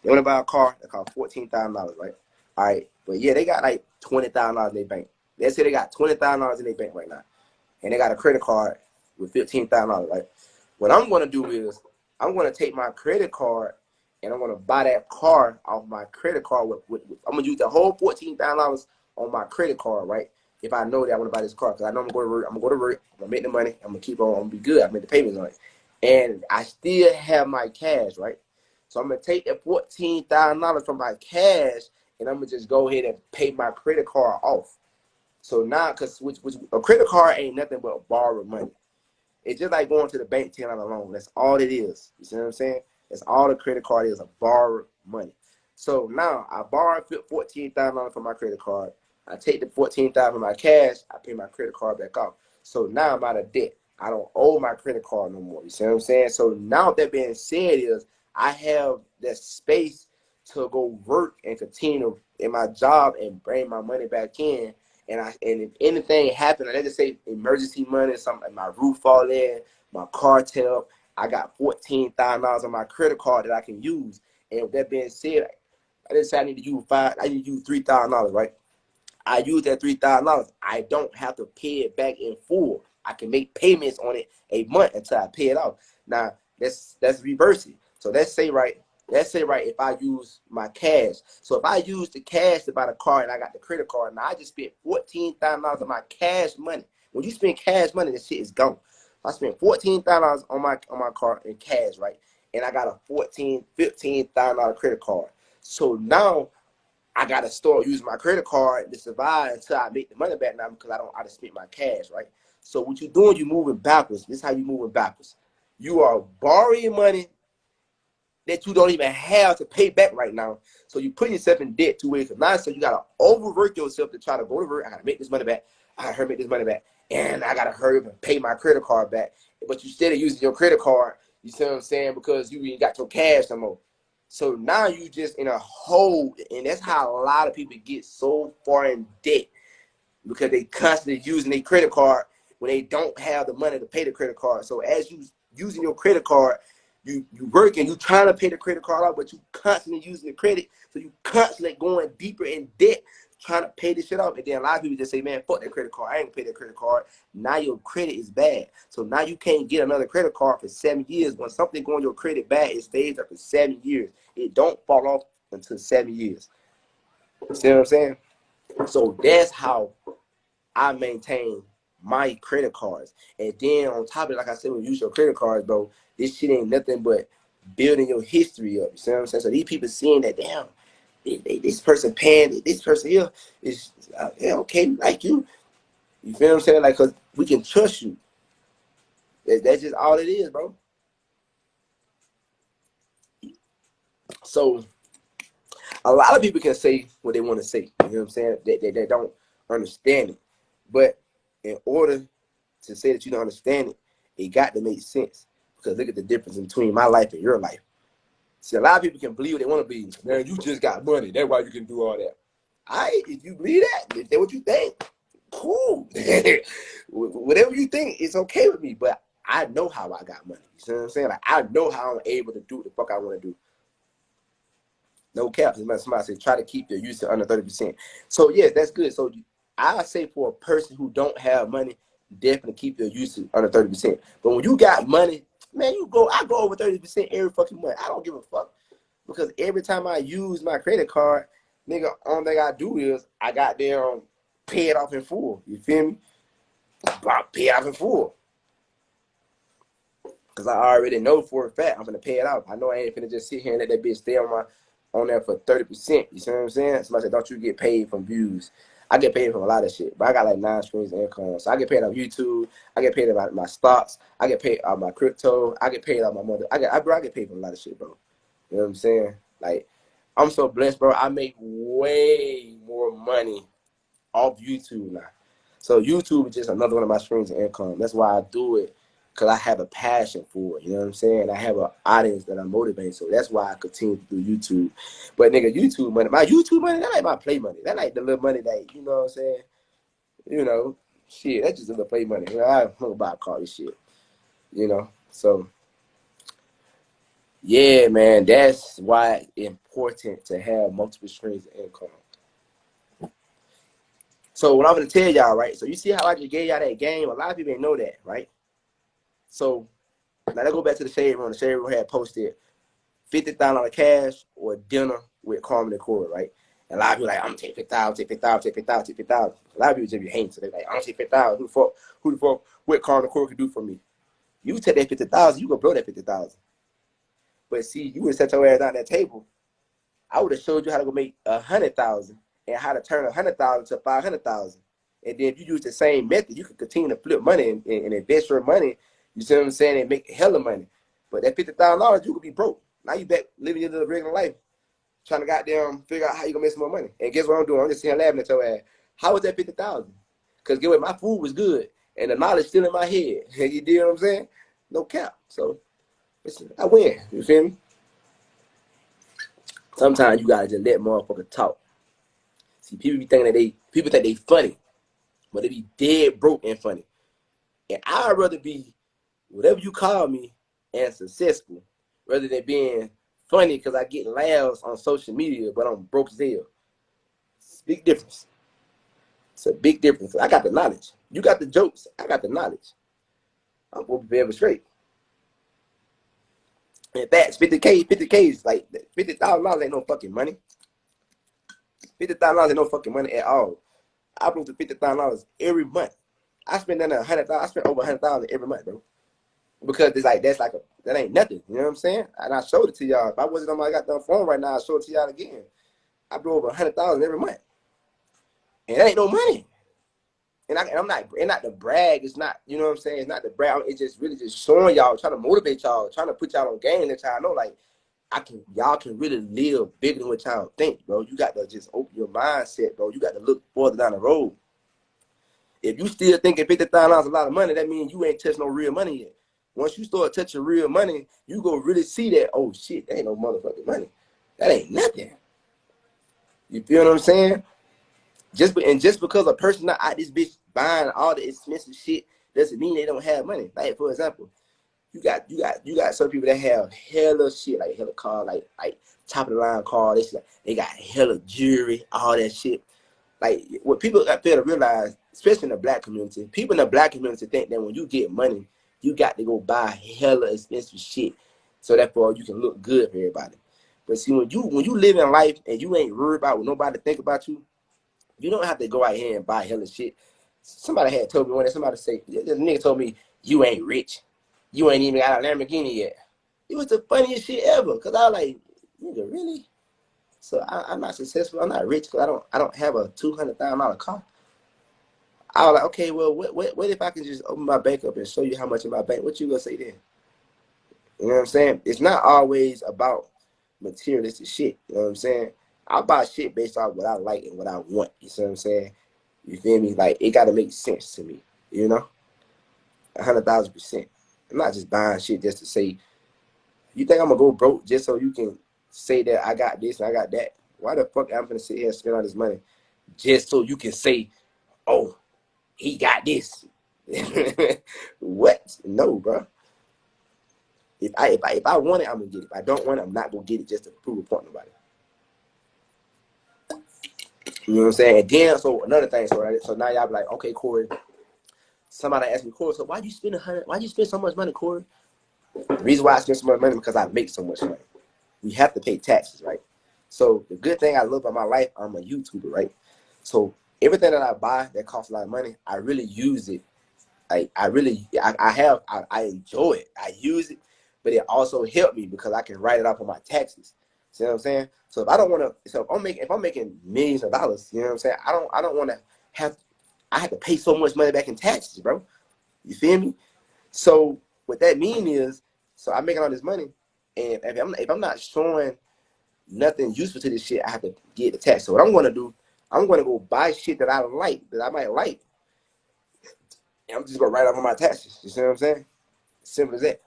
They want to buy a car that costs $14,000, right? All right, but yeah, they got like $20,000 in their bank. Let's say they got $20,000 in their bank right now, and they got a credit card with $15,000, right? What I'm going to do is I'm going to take my credit card and I'm going to buy that car off my credit card. I'm going to use the whole $14,000 on my credit card, right? If I know that I want to buy this car, because I know I'm going to work, I'm going to make the money, I'm going to keep on, I'm going to be good, I make the payments on it. And I still have my cash, right? So I'm going to take that $14,000 from my cash and I'm gonna just go ahead and pay my credit card off. So now, cause which a credit card ain't nothing but borrowed money. It's just like going to the bank taking out a loan. That's all it is. You see what I'm saying? That's all the credit card is, a borrowed money. So now I borrowed $14,000 from my credit card. I take the $14,000 from my cash. I pay my credit card back off. So now I'm out of debt. I don't owe my credit card no more. You see what I'm saying? So now that being said is I have that space to go work and continue in my job and bring my money back in. And if anything happened, let's just say emergency money, something, my roof fall in, my car tear up, I got $14,000 on my credit card that I can use. And with that being said, I just say I need to use $3,000, right? I use that $3,000. I don't have to pay it back in full. I can make payments on it a month until I pay it off. Now that's reverse it. So let's say if I use my cash. So if I use the cash to buy the car and I got the credit card, now I just spent $14,000 of my cash money. When you spend cash money, the shit is gone. I spent $14,000 on my car in cash, right? And I got a $15,000 credit card. So now I gotta start using my credit card to survive until I make the money back now because I just spent my cash, right? So what you're doing, you're moving backwards. This is how you're moving backwards. You are borrowing money that you don't even have to pay back right now. So you put yourself in debt 2 ways. Now, so you gotta overwork yourself to try to go to work. I gotta make this money back. I gotta make this money back. And I gotta hurry up and pay my credit card back. But you still using your credit card, you see what I'm saying? Because you ain't got your cash no more. So now you just in a hole, and that's how a lot of people get so far in debt because they constantly using their credit card when they don't have the money to pay the credit card. So as you using your credit card, you working, you trying to pay the credit card off, but you constantly using the credit, so you constantly going deeper in debt, trying to pay this shit off. And then a lot of people just say, man, fuck that credit card. I ain't gonna pay that credit card. Now your credit is bad. So now you can't get another credit card for 7 years. When something going your credit bad, it stays up for 7 years. It don't fall off until 7 years. You see what I'm saying? So that's how I maintain my credit cards. And then on top of it, like I said, when you use your credit cards, bro, this shit ain't nothing but building your history up. You see what I'm saying? So these people seeing that, damn, this person paying, this person here is okay, like you. You feel what I'm saying? Like, cause we can trust you. That's just all it is, bro. So a lot of people can say what they want to say. You know what I'm saying? They don't understand it. But in order to say that you don't understand it, it got to make sense. Because look at the difference between my life and your life. See, a lot of people can believe what they want to believe. Man, you just got money. That's why you can do all that. If you believe that, if that's what you think, cool. Whatever you think, it's okay with me. But I know how I got money. You see what I'm saying? Like, I know how I'm able to do what the fuck I want to do. No cap. Somebody says try to keep your use to under 30%. So yes, that's good. So I say for a person who don't have money, definitely keep your use to under 30%. But when you got money, man, I go over 30% every fucking month. I don't give a fuck. Because every time I use my credit card, nigga, only thing I do is I got them pay it off in full. You feel me? Pay it off in full. Because I already know for a fact I'm gonna pay it off. I know I ain't finna just sit here and let that bitch stay on there for 30%. You see what I'm saying? Somebody said, don't you get paid from views? I get paid from a lot of shit, but I got like 9 streams of income. So I get paid on YouTube. I get paid about my stocks. I get paid on my crypto. I get paid on my mother. I get paid from a lot of shit, bro. You know what I'm saying? Like, I'm so blessed, bro. I make way more money off YouTube now. So YouTube is just another one of my streams of income. That's why I do it. Because I have a passion for it, you know what I'm saying? I have an audience that I'm motivating, so that's why I continue to do YouTube. But nigga, YouTube money, my YouTube money, that ain't my play money. That ain't the little money that, you know what I'm saying? You know, shit, that's just a little play money. You know, I don't know about call this shit, you know? So, yeah, man, that's why it's important to have multiple streams of income. So what I'm going to tell y'all, right? So you see how I just gave y'all that game? A lot of people didn't know that, right? So now let's go back to the shade room. The shade room had posted $50,000 cash or dinner with Carmen and Corey, right? And a lot of people like, I'm gonna take 50,000, take 50,000, take 50,000, take 50,000. A lot of people just be hating, so they're like, I'm gonna take 50,000. Who the fuck, what Carmen and Corey can do for me? You take that 50,000, you gonna blow that 50,000. But see, you would set your ass down that table I would have showed you how to go make 100,000 and how to turn 100,000 to 500,000. And then if you use the same method, you can continue to flip money and invest your money. You see what I'm saying? And make hella money. But that $50,000, you could be broke. Now you back living your little regular life, trying to goddamn figure out how you gonna make some more money. And guess what I'm doing? I'm just sitting here laughing at your ass. How was that 50,000? Because get what, my food was good and the knowledge still in my head. You dig what I'm saying? No cap. So listen, I win. You feel me? Sometimes you gotta just let motherfuckers talk. See, people be thinking that people think they funny, but they be dead broke and funny. And I'd rather be whatever you call me and successful, rather than being funny because I get laughs on social media, but I'm broke as hell. It's a big difference. It's a big difference. I got the knowledge. You got the jokes. I got the knowledge. I'm gonna be able straight. In fact, 50K is like $50,000 ain't no fucking money. $50,000 ain't no fucking money at all. I broke to $50,000 every month. I spend under $100,000. I spend over $100,000 every month, bro. Because it's like that ain't nothing. You know what I'm saying? And I showed it to y'all. If I wasn't on my goddamn phone right now, I show it to y'all again. I blew over $100,000 every month, and that ain't no money. And I'm not the brag. It's not, you know what I'm saying? It's not the brag. It's just really just showing y'all, trying to motivate y'all, trying to put y'all on game. That y'all know, like, y'all can really live bigger than what y'all think, bro. You got to just open your mindset, bro. You got to look further down the road. If you still thinking $50,000 a lot of money, that means you ain't touched no real money yet. Once you start touching real money, you go really see that, oh shit, that ain't no motherfucking money. That ain't nothing. You feel what I'm saying? Just because a person not out this bitch buying all the expensive shit doesn't mean they don't have money. Like, for example, you got some people that have hella shit, like hella car, like top of the line car. They got hella jewelry, all that shit. Like, what people got to realize, especially in the black community, people in the black community think that when you get money, you got to go buy hella expensive shit, so therefore you can look good for everybody. But see, when you live in life and you ain't worried about what nobody think about you, you don't have to go out here and buy hella shit. Somebody had told me one day, somebody say, this nigga told me, you ain't rich. You ain't even got a Lamborghini yet. It was the funniest shit ever, because I was like, nigga, really? So I'm not successful. I'm not rich because I don't have a $200,000 car. I was like, okay, well, what if I can just open my bank up and show you how much in my bank? What you gonna say then? You know what I'm saying? It's not always about materialistic shit. You know what I'm saying? I buy shit based off what I like and what I want. You see what I'm saying? You feel me? Like, it gotta make sense to me. You know, 100,000%. I'm not just buying shit just to say. You think I'm gonna go broke just so you can say that I got this and I got that? Why the fuck I'm gonna sit here and spend all this money just so you can say, oh, he got this? What? No, bro. If I want it, I'm gonna get it. If I don't want it, I'm not gonna get it just to prove a point to nobody. You know what I'm saying? And then, so another thing, so now y'all be like, okay, Corey. Somebody asked me, Corey, so why you spend why you spend so much money, Corey? The reason why I spend so much money is because I make so much money. We have to pay taxes, right? So the good thing I love about my life, I'm a YouTuber, right? So everything that I buy that costs a lot of money, I really use it. Like, I enjoy it. I use it, but it also helped me because I can write it off on my taxes. See what I'm saying? So if I don't want to, so if I'm making millions of dollars, you know what I'm saying? I don't want to I have to pay so much money back in taxes, bro. You feel me? So what that mean is, so I'm making all this money, and if I'm not showing nothing useful to this shit, I have to get the tax. So what I'm gonna do, I'm gonna go buy shit that I like, that I might like, and I'm just gonna write off on my taxes. You see what I'm saying? Simple as that.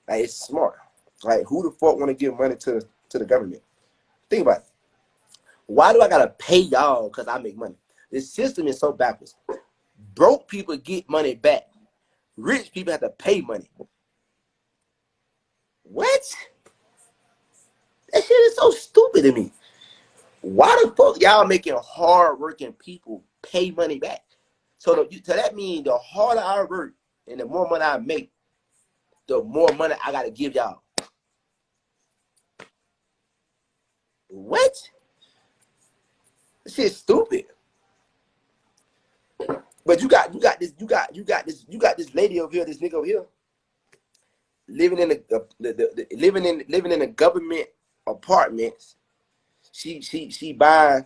Like, it's smart. Like, who the fuck want to give money to the government? Think about it. Why do I gotta pay y'all because I make money? This system is so backwards. Broke people get money back. Rich people have to pay money. What? That shit is so stupid to me. Why the fuck y'all making hard-working people pay money back? So that means the harder I work and the more money I make, the more money I gotta give y'all. What? This shit's stupid. But you got this lady over here, this nigga over here, living in the government apartments. She buying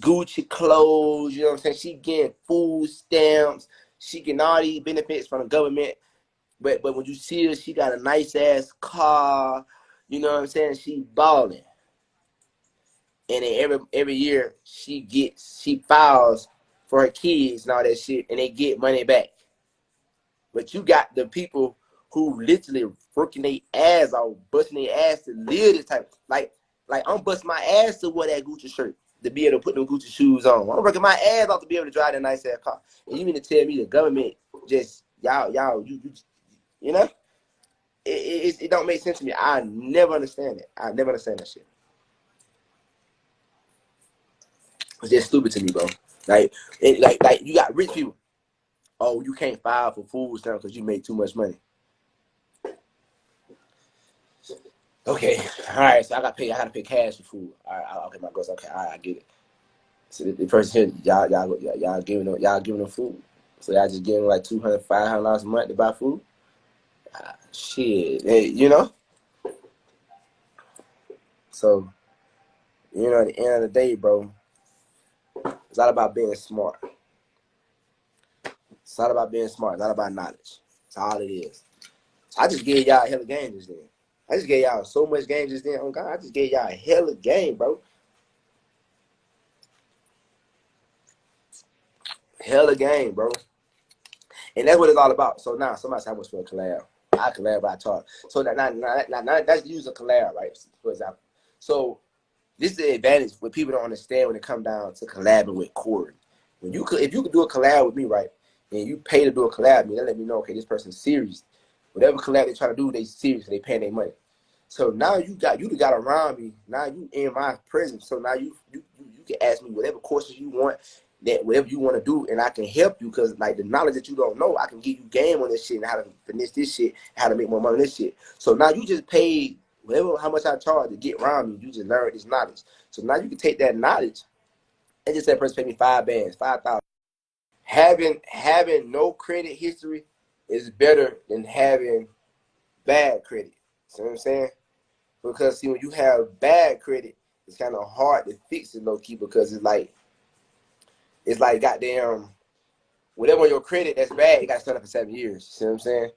Gucci clothes. You know what I'm saying? She getting food stamps. She getting all these benefits from the government. But when you see her, she got a nice ass car. You know what I'm saying? She balling. And then every year she files for her kids and all that shit, and they get money back. But you got the people who literally working their ass off, busting their ass to live this type. Like I'm busting my ass to wear that Gucci shirt, to be able to put them Gucci shoes on. I'm working my ass off to be able to drive that nice ass car. And you mean to tell me the government just you know? It don't make sense to me. I never understand it. I never understand that shit. It's just stupid to me, bro. Like you got rich people. Oh, you can't file for food stamps because you make too much money. Okay, all right. So I gotta pay cash for food. All right, okay, my goes. Okay, all right, I get it. So the person here, y'all giving them food. So y'all just giving them like $200, $500 a month to buy food. Shit, hey, you know. So you know, at the end of the day, bro, it's all about being smart. It's all about being smart. It's all about knowledge. That's all it is. So I just gave y'all a hell of game just then. I just gave y'all so much game just then. Oh God, I just gave y'all a hell of game, bro. Hell of game, bro. And that's what it's all about. So now somebody said I was for a collab. I collab, I talk. So now that's use a collab, right? For example. So this is the advantage what people don't understand when it comes down to collabing with Corey. If you could do a collab with me, right, and you pay to do a collab with me, that let me know, okay, this person's serious. Whatever collab they try to do, they serious, they paying their money. So now you got around me. Now you in my presence. So now you can ask me whatever questions you want, that whatever you want to do, and I can help you because like the knowledge that you don't know, I can give you game on this shit and how to finish this shit, how to make more money on this shit. So now you just paid whatever how much I charge to get around me. You just learn this knowledge. So now you can take that knowledge and just say person pay me 5 bands, 5,000. Having no credit history is better than having bad credit. See what I'm saying? Because see, when you have bad credit, it's kind of hard to fix it low key because it's like goddamn whatever on your credit that's bad, you got to stand up for 7 years. See what I'm saying?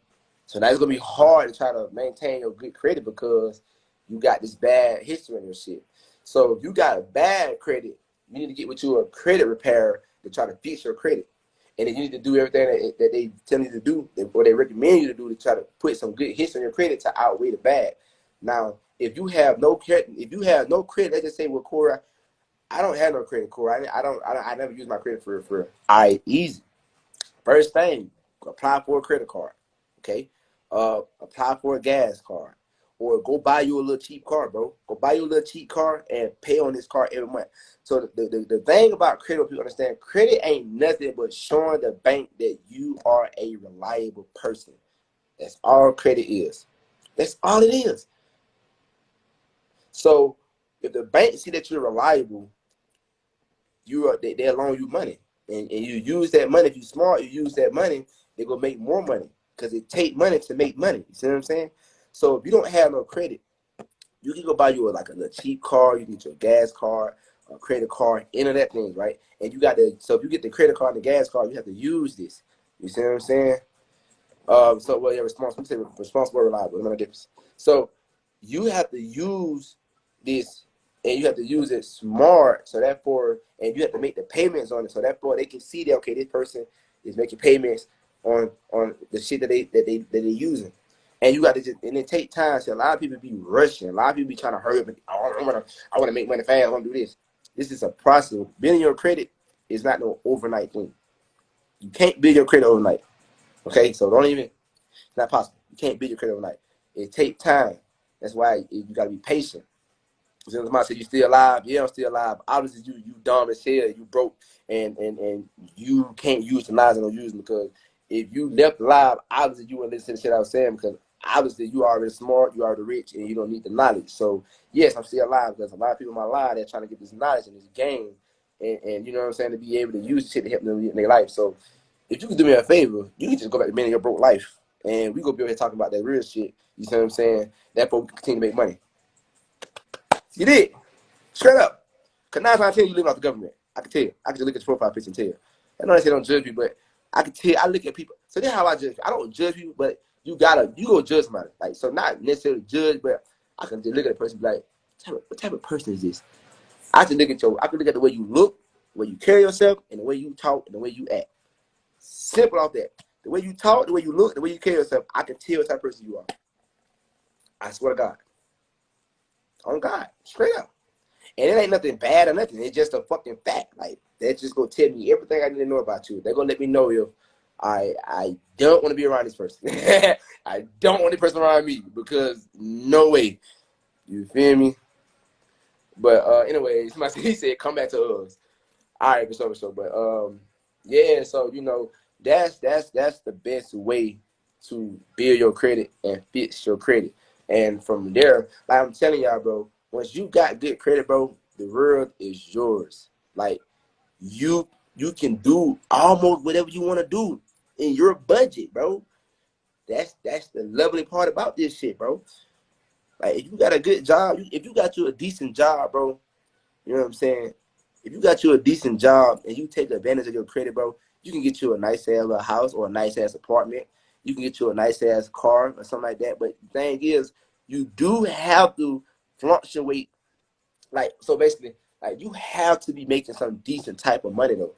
So now it's gonna be hard to try to maintain your good credit because you got this bad history in your shit. So if you got a bad credit, you need to get with you a credit repairer to try to fix your credit. And then you need to do everything that they tell you to do, or they recommend you to do to try to put some good history on your credit to outweigh the bad. Now, if you have no credit, let's just say, well, Corey, I don't have no credit, Corey. I never use my credit for easy. First thing, apply for a credit card. Okay, apply for a gas card, or go buy you a little cheap car, bro. Go buy you a little cheap car and pay on this car every month. So the thing about credit, people understand, credit ain't nothing but showing the bank that you are a reliable person. That's all credit is. That's all it is. So if the bank see that you're reliable, they'll loan you money. And you use that money. If you're smart, you use that money, they're going to make more money. Because it take money to make money. You see what I'm saying? So if you don't have no credit, you can go buy you a little cheap car. You can get your gas card, a credit card, any of that thing, right? And you got to, so if you get the credit card and the gas card, you have to use this. You see what I'm saying? So, well, yeah, responsible, reliable. No difference. So you have to use this, and you have to use it smart. So therefore, and you have to make the payments on it. So therefore, they can see that, okay, this person is making payments on the shit that they using. And you got to and it take time. So a lot of people be rushing. A lot of people be trying to hurry up. And, I want to make money fast. I want to do this. This is a process. Building your credit is not no overnight thing. You can't build your credit overnight. Okay, so it's not possible. You can't build your credit overnight. It takes time. That's why you got to be patient. So somebody said, you still alive? Yeah, I'm still alive. Obviously, you dumb as hell. You broke, and you can't use the lies and don't use them because if you left alive, obviously you wouldn't listen to the shit I was saying because obviously you are already smart, you are already rich, and you don't need the knowledge. So yes, I'm still alive because a lot of people in my life, they're trying to get this knowledge and this game, and you know what I'm saying, to be able to use the shit to help them in their life. So if you could do me a favor, you can just go back to being in your broke life, and we go be over here talking about that real shit. You see what I'm saying? Therefore, we can continue to make money. You did. Straight up. Because 9 times out of 10, you living off the government. I can tell you. I can just look at your profile picture and tell you. I know they say don't judge people, but I can tell. I look at people. So that's how I judge. I don't judge people, but you go judge somebody. Like, so not necessarily judge, but I can just look at a person and be like, what type of person is this? I can look at the way you look, the way you carry yourself, and the way you talk, and the way you act. Simple off that. The way you talk, the way you look, the way you carry yourself, I can tell what type of person you are. I swear to God. On God. Straight up. And it ain't nothing bad or nothing. It's just a fucking fact. Like, that's just gonna tell me everything I need to know about you. They're gonna let me know if I don't want to be around this person. I don't want this person around me because no way. You feel me? But anyway, he said come back to us. All right, so but yeah, so you know that's the best way to build your credit and fix your credit. And from there, like I'm telling y'all, bro, once you got good credit, bro, the world is yours. Like you can do almost whatever you want to do in your budget, bro. That's the lovely part about this shit, bro. Like if you got a good job, if you got you a decent job, bro, you know what I'm saying? If you got you a decent job and you take advantage of your credit, bro, you can get you a nice ass little house or a nice ass apartment. You can get you a nice ass car or something like that. But the thing is, you do have to fluctuate. Like, so basically, like you have to be making some decent type of money though.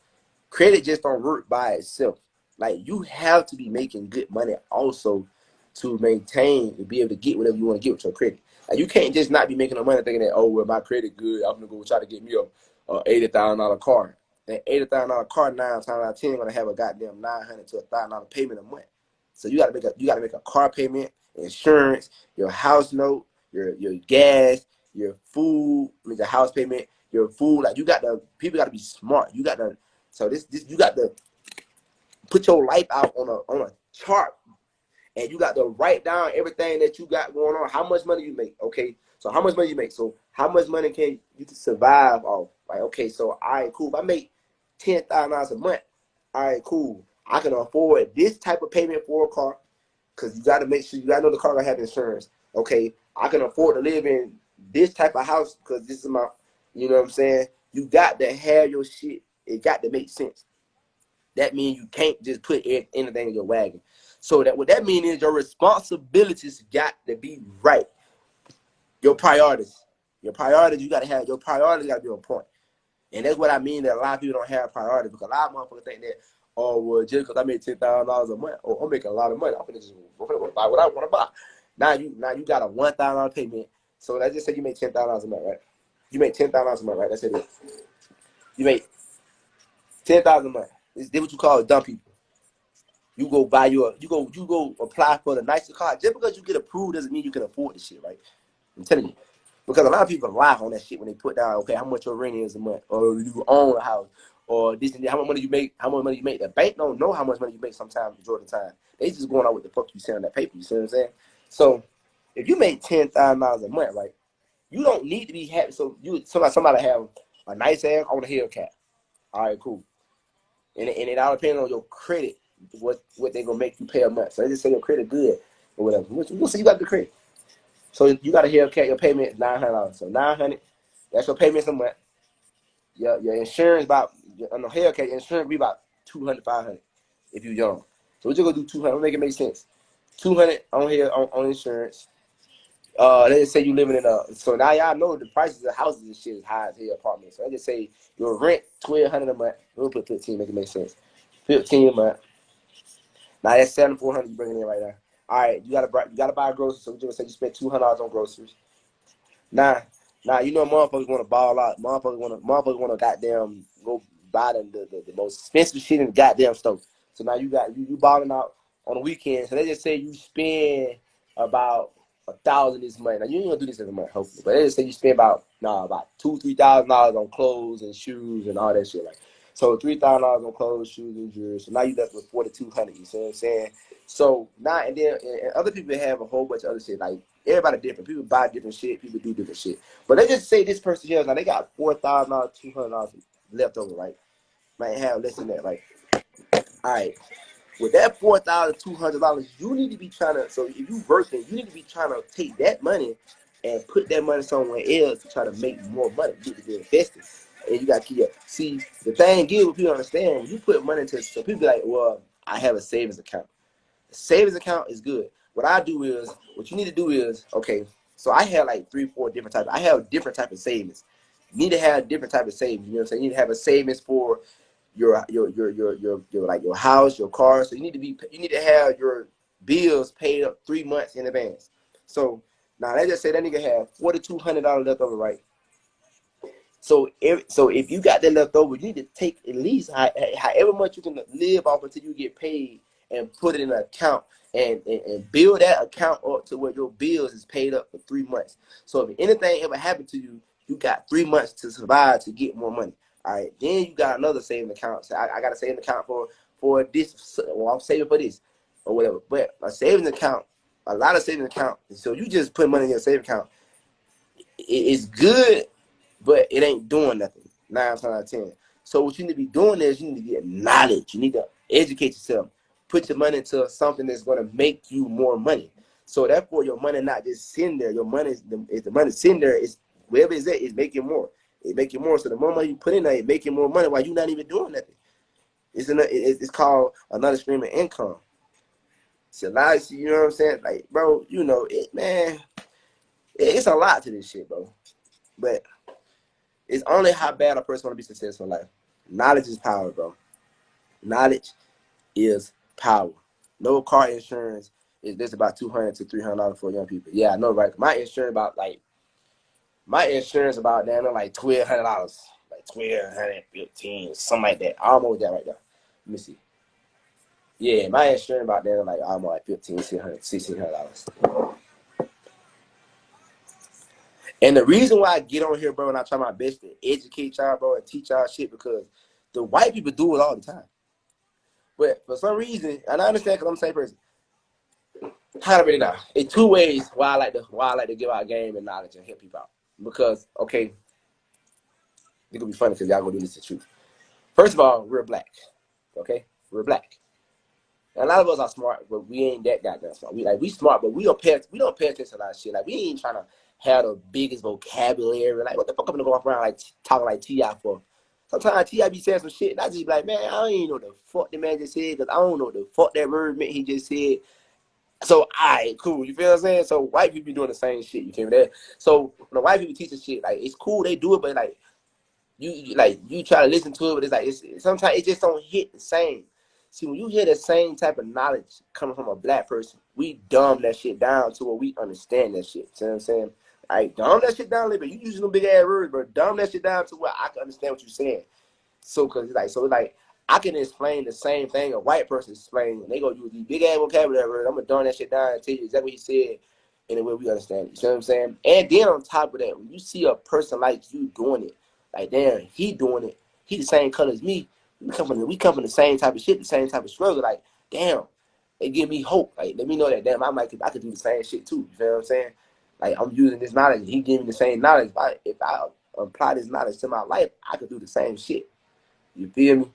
Credit just don't work by itself. Like you have to be making good money also to maintain and be able to get whatever you want to get with your credit. Like you can't just not be making no money thinking that, oh well, my credit good, I'm gonna go try to get me a $80,000 car. That $80,000 car 9 times out of 10 gonna have a goddamn $900 to $1,000 payment a month. So you gotta make a car payment, insurance, your house note, your gas, your food, I mean the house payment, your food. Like people gotta be smart. You got to so this you got to put your life out on a chart, and you got to write down everything that you got going on. How much money you make? Okay, so how much money you make? So how much money can you survive off? Like okay, so all right, cool. If I make $10,000 a month, all right, cool. I can afford this type of payment for a car because you got to make sure you got to know the car gonna have insurance. Okay, I can afford to live in this type of house because this is my, you know what I'm saying? You got to have your shit. It got to make sense. That means you can't just put anything in your wagon. So that what that means is your responsibilities got to be right. Your priorities. You gotta have your priorities gotta be on point. And that's what I mean that a lot of people don't have priorities because a lot of motherfuckers think that, oh well, just because I made $10,000 a month, oh I'm making a lot of money, I'm gonna just buy what I want to buy. Now you got a $1,000 payment. So let's just say you make $10,000 a month, right? You make $10,000 a month, right? That's it. You make $10,000 a month. This what you call dumb people. You go buy you go apply for the nicest car. Just because you get approved doesn't mean you can afford the shit, right? I'm telling you. Because a lot of people lie on that shit when they put down, okay, how much your rent is a month, or you own a house, or this and that, how much money you make, The bank don't know how much money you make sometimes, majority of the time. They just going out with the fuck you say on that paper, you see what I'm saying? So if you make $10,000 a month, right, you don't need to be happy. So somebody have a nice ass on a Hellcat. All right, cool. And it all depends on your credit, what they gonna make you pay a month. So they just say your credit good or whatever. We'll see you got the credit. So you got a Hellcat, your payment is $900. So $900, that's your payments a month. Your insurance on the Hellcat, your insurance be about $200, $500 if you're young. So we're just gonna do $200. Make it make sense. $200 on insurance. Let's say you living in so now y'all know the prices of houses and shit is high as hell apartments. So let's just say your rent $1,200 a month. We'll put 15, make it make sense. 15 a month. Now that's 7,400 you bringing in right now. All right, you gotta buy groceries. So we're just gonna say you spend $200 on groceries. Now you know motherfuckers want to ball out. Motherfuckers want to goddamn go buy the most expensive shit in the goddamn store. So now you balling out on the weekend. So let's just say you spend about 1,000 this month. Now you ain't gonna do this every month, hopefully. But let's just say you spend about $2,000-$3,000 on clothes and shoes and all that shit. Like so $3,000 on clothes, shoes, and jewelry. So now you left with $4,200. You see what I'm saying? So now and then and other people have a whole bunch of other shit. Like everybody different. People buy different shit. People do different shit. But let's just say this person here now they got $4,000, $200 left over, right? Might have less than that, right? All right. With that $4,200, you need to be trying to. So if you working, you need to be trying to take that money and put that money somewhere else to try to make more money. You need to be investing. And you got to keep it. See, the thing is, what people understand, when you put money into, so people be like, well, I have a savings account. The savings account is good. What I do is, what you need to do is, okay, so I have like 3-4 different types. I have different type of savings. You need to have different type of savings. You know what I'm saying? You need to have a savings for your like your house, your car. So you need to have your bills paid up 3 months in advance. So now let's just say that nigga have $4,200 left over, right? So if you got that left over, you need to take at least however much you can live off until you get paid and put it in an account and build that account up to where your bills is paid up for 3 months. So if anything ever happened to you, you got 3 months to survive to get more money. All right, then you got another saving account. So I got a saving account for this. Well, I'm saving for this or whatever. But a savings account, a lot of savings account. So you just put money in your saving account. It's good, but it ain't doing nothing 9 times out of 10. So what you need to be doing is you need to get knowledge. You need to educate yourself. Put your money into something that's going to make you more money. So therefore, your money not just sitting there. Your money, if the money sitting there, is wherever it's at, it's making more. It making more. So the more money you put in there, it's making more money while you're not even doing nothing. It's called another stream of income. So you know what I'm saying? Like, bro, you know it, man. It's a lot to this shit, bro. But it's only how bad a person want to be successful in life. Knowledge is power, bro. Knowledge is power. No car insurance is just about $200 to $300 for young people. Yeah, I know, right? My insurance about damn like $1,200, like 1,215, something like that. Almost that right there. Let me see. Yeah, my insurance about damn like almost like $1,500, $1,600. And the reason why I get on here, bro, and I try my best to educate y'all, bro, and teach y'all shit, because the white people do it all the time. But for some reason, and I understand because I'm the same person. How to really know? It's two ways why I like to give out game and knowledge and help people out. Because, okay, it's gonna be funny because y'all gonna do this to the truth. First of all, we're black. Okay? We're black. And a lot of us are smart, but we ain't that goddamn smart. We smart, but we don't pay attention to a lot of shit. Like, we ain't trying to have the biggest vocabulary. Like, what the fuck I'm gonna go around like talking like T.I. for? Sometimes T.I. be saying some shit, and I just be like, man, I don't even know what the fuck the man just said, because I don't know what the fuck that word meant he just said. So, all right, cool. You feel what I'm saying? So, white people be doing the same shit. You feel me? So, when the white people teach us shit, like, it's cool, they do it, but, like, you try to listen to it, but it's like, sometimes it just don't hit the same. See, when you hear the same type of knowledge coming from a black person, we dumb that shit down to where we understand that shit. See what I'm saying? Like, dumb that shit down a little bit. You using them big ass words, but dumb that shit down to where I can understand what you're saying. So, it's like I can explain the same thing a white person explains, and they gonna use these big ass vocabulary words. I'm gonna dumb that shit down and tell you exactly what he said in the way we understand it. You see what I'm saying? And then on top of that, when you see a person like you doing it, like, damn, he doing it. He the same color as me. We come from the same type of shit, the same type of struggle. Like, damn, it give me hope. Like, let me know that, damn, I could do the same shit too. You feel what I'm saying? Like, I'm using this knowledge. He giving me the same knowledge. If I apply this knowledge to my life, I could do the same shit. You feel me?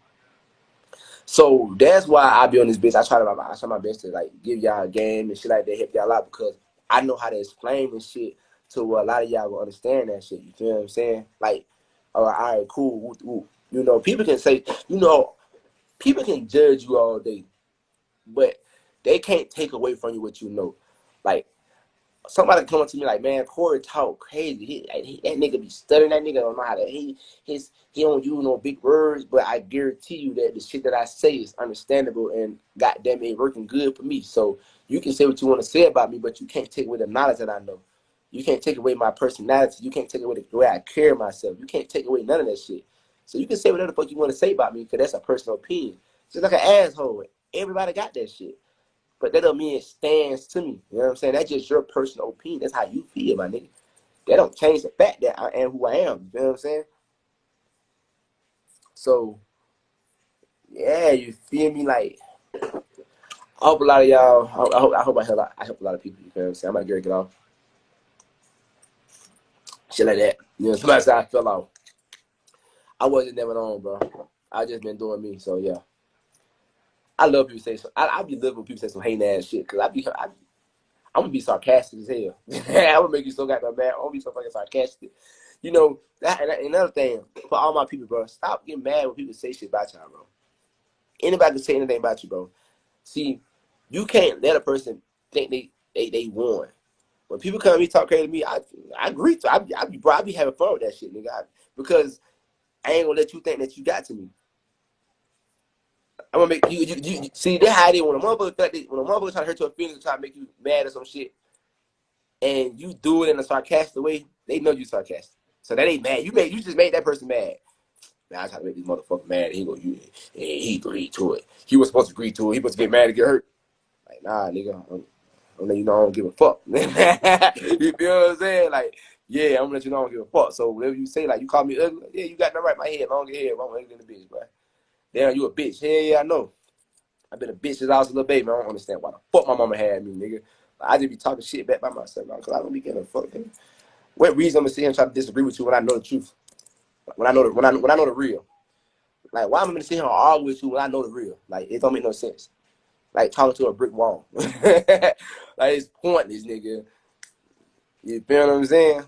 So that's why I be on this bitch. I try my best to like give y'all a game and shit like that, help y'all out, because I know how to explain this shit to where a lot of y'all will understand that shit. You feel what I'm saying? Like, all right, cool. Woo, woo. You know, people can say, people can judge you all day, but they can't take away from you what you know. Like, somebody come up to me like, man, Corey talk crazy. That nigga be stuttering. That nigga don't know how to. He don't use no big words, but I guarantee you that the shit that I say is understandable and goddamn it, working good for me. So you can say what you want to say about me, but you can't take away the knowledge that I know. You can't take away my personality. You can't take away the way I carry myself. You can't take away none of that shit. So you can say whatever the fuck you want to say about me, because that's a personal opinion. Just like an asshole. Everybody got that shit. But that don't mean it stands to me. You know what I'm saying? That's just your personal opinion. That's how you feel, my nigga. That don't change the fact that I am who I am. You know what I'm saying? So, yeah, you feel me? Like, I hope a lot of y'all, I hope I help a lot of people. You know what I'm saying? I'm about to get off. Shit like that. You know, somebody said I fell off. I wasn't never on, bro. I just been doing me. So, yeah. I love people say so. I be living when people say some hating ass shit, because I'm I'm gonna be sarcastic as hell. I'm gonna make you so goddamn mad. I'm gonna be so fucking sarcastic. You know, that and another thing for all my people, bro, stop getting mad when people say shit about y'all, bro. Anybody can say anything about you, bro. See, you can't let a person think they won. When people come to me talk crazy to me, I agree to. I be having fun with that shit, nigga. Because I ain't gonna let you think that you got to me. I'm gonna make you see that how they when a motherfucker try to hurt your feelings and try to make you mad or some shit, and you do it in a sarcastic way, they know you sarcastic. So that ain't mad. You just made that person mad. Man, I try to make this motherfucker mad. He agreed to it. He was supposed to agree to it. He was supposed to get mad and get hurt. Like, nah, nigga. I'm letting you know I don't give a fuck. You feel what I'm saying? Like, yeah, I'm gonna let you know I don't give a fuck. So whatever you say, like you call me ugly, yeah, you got that right. My head, long hair, I'm ugly in the bitch, bro. Damn, you a bitch. Yeah, I know. I've been a bitch since I was a little baby. Man. I don't understand why the fuck my mama had me, nigga. Like, I just be talking shit back by myself, because I don't be getting a fuck. Nigga. What reason I'm gonna sit here and try to disagree with you when I know the truth? When I know the real. Like, why am I gonna sit here and argue with you when I know the real? Like, it don't make no sense. Like talking to a brick wall. Like it's pointless, nigga. You feel what I'm saying?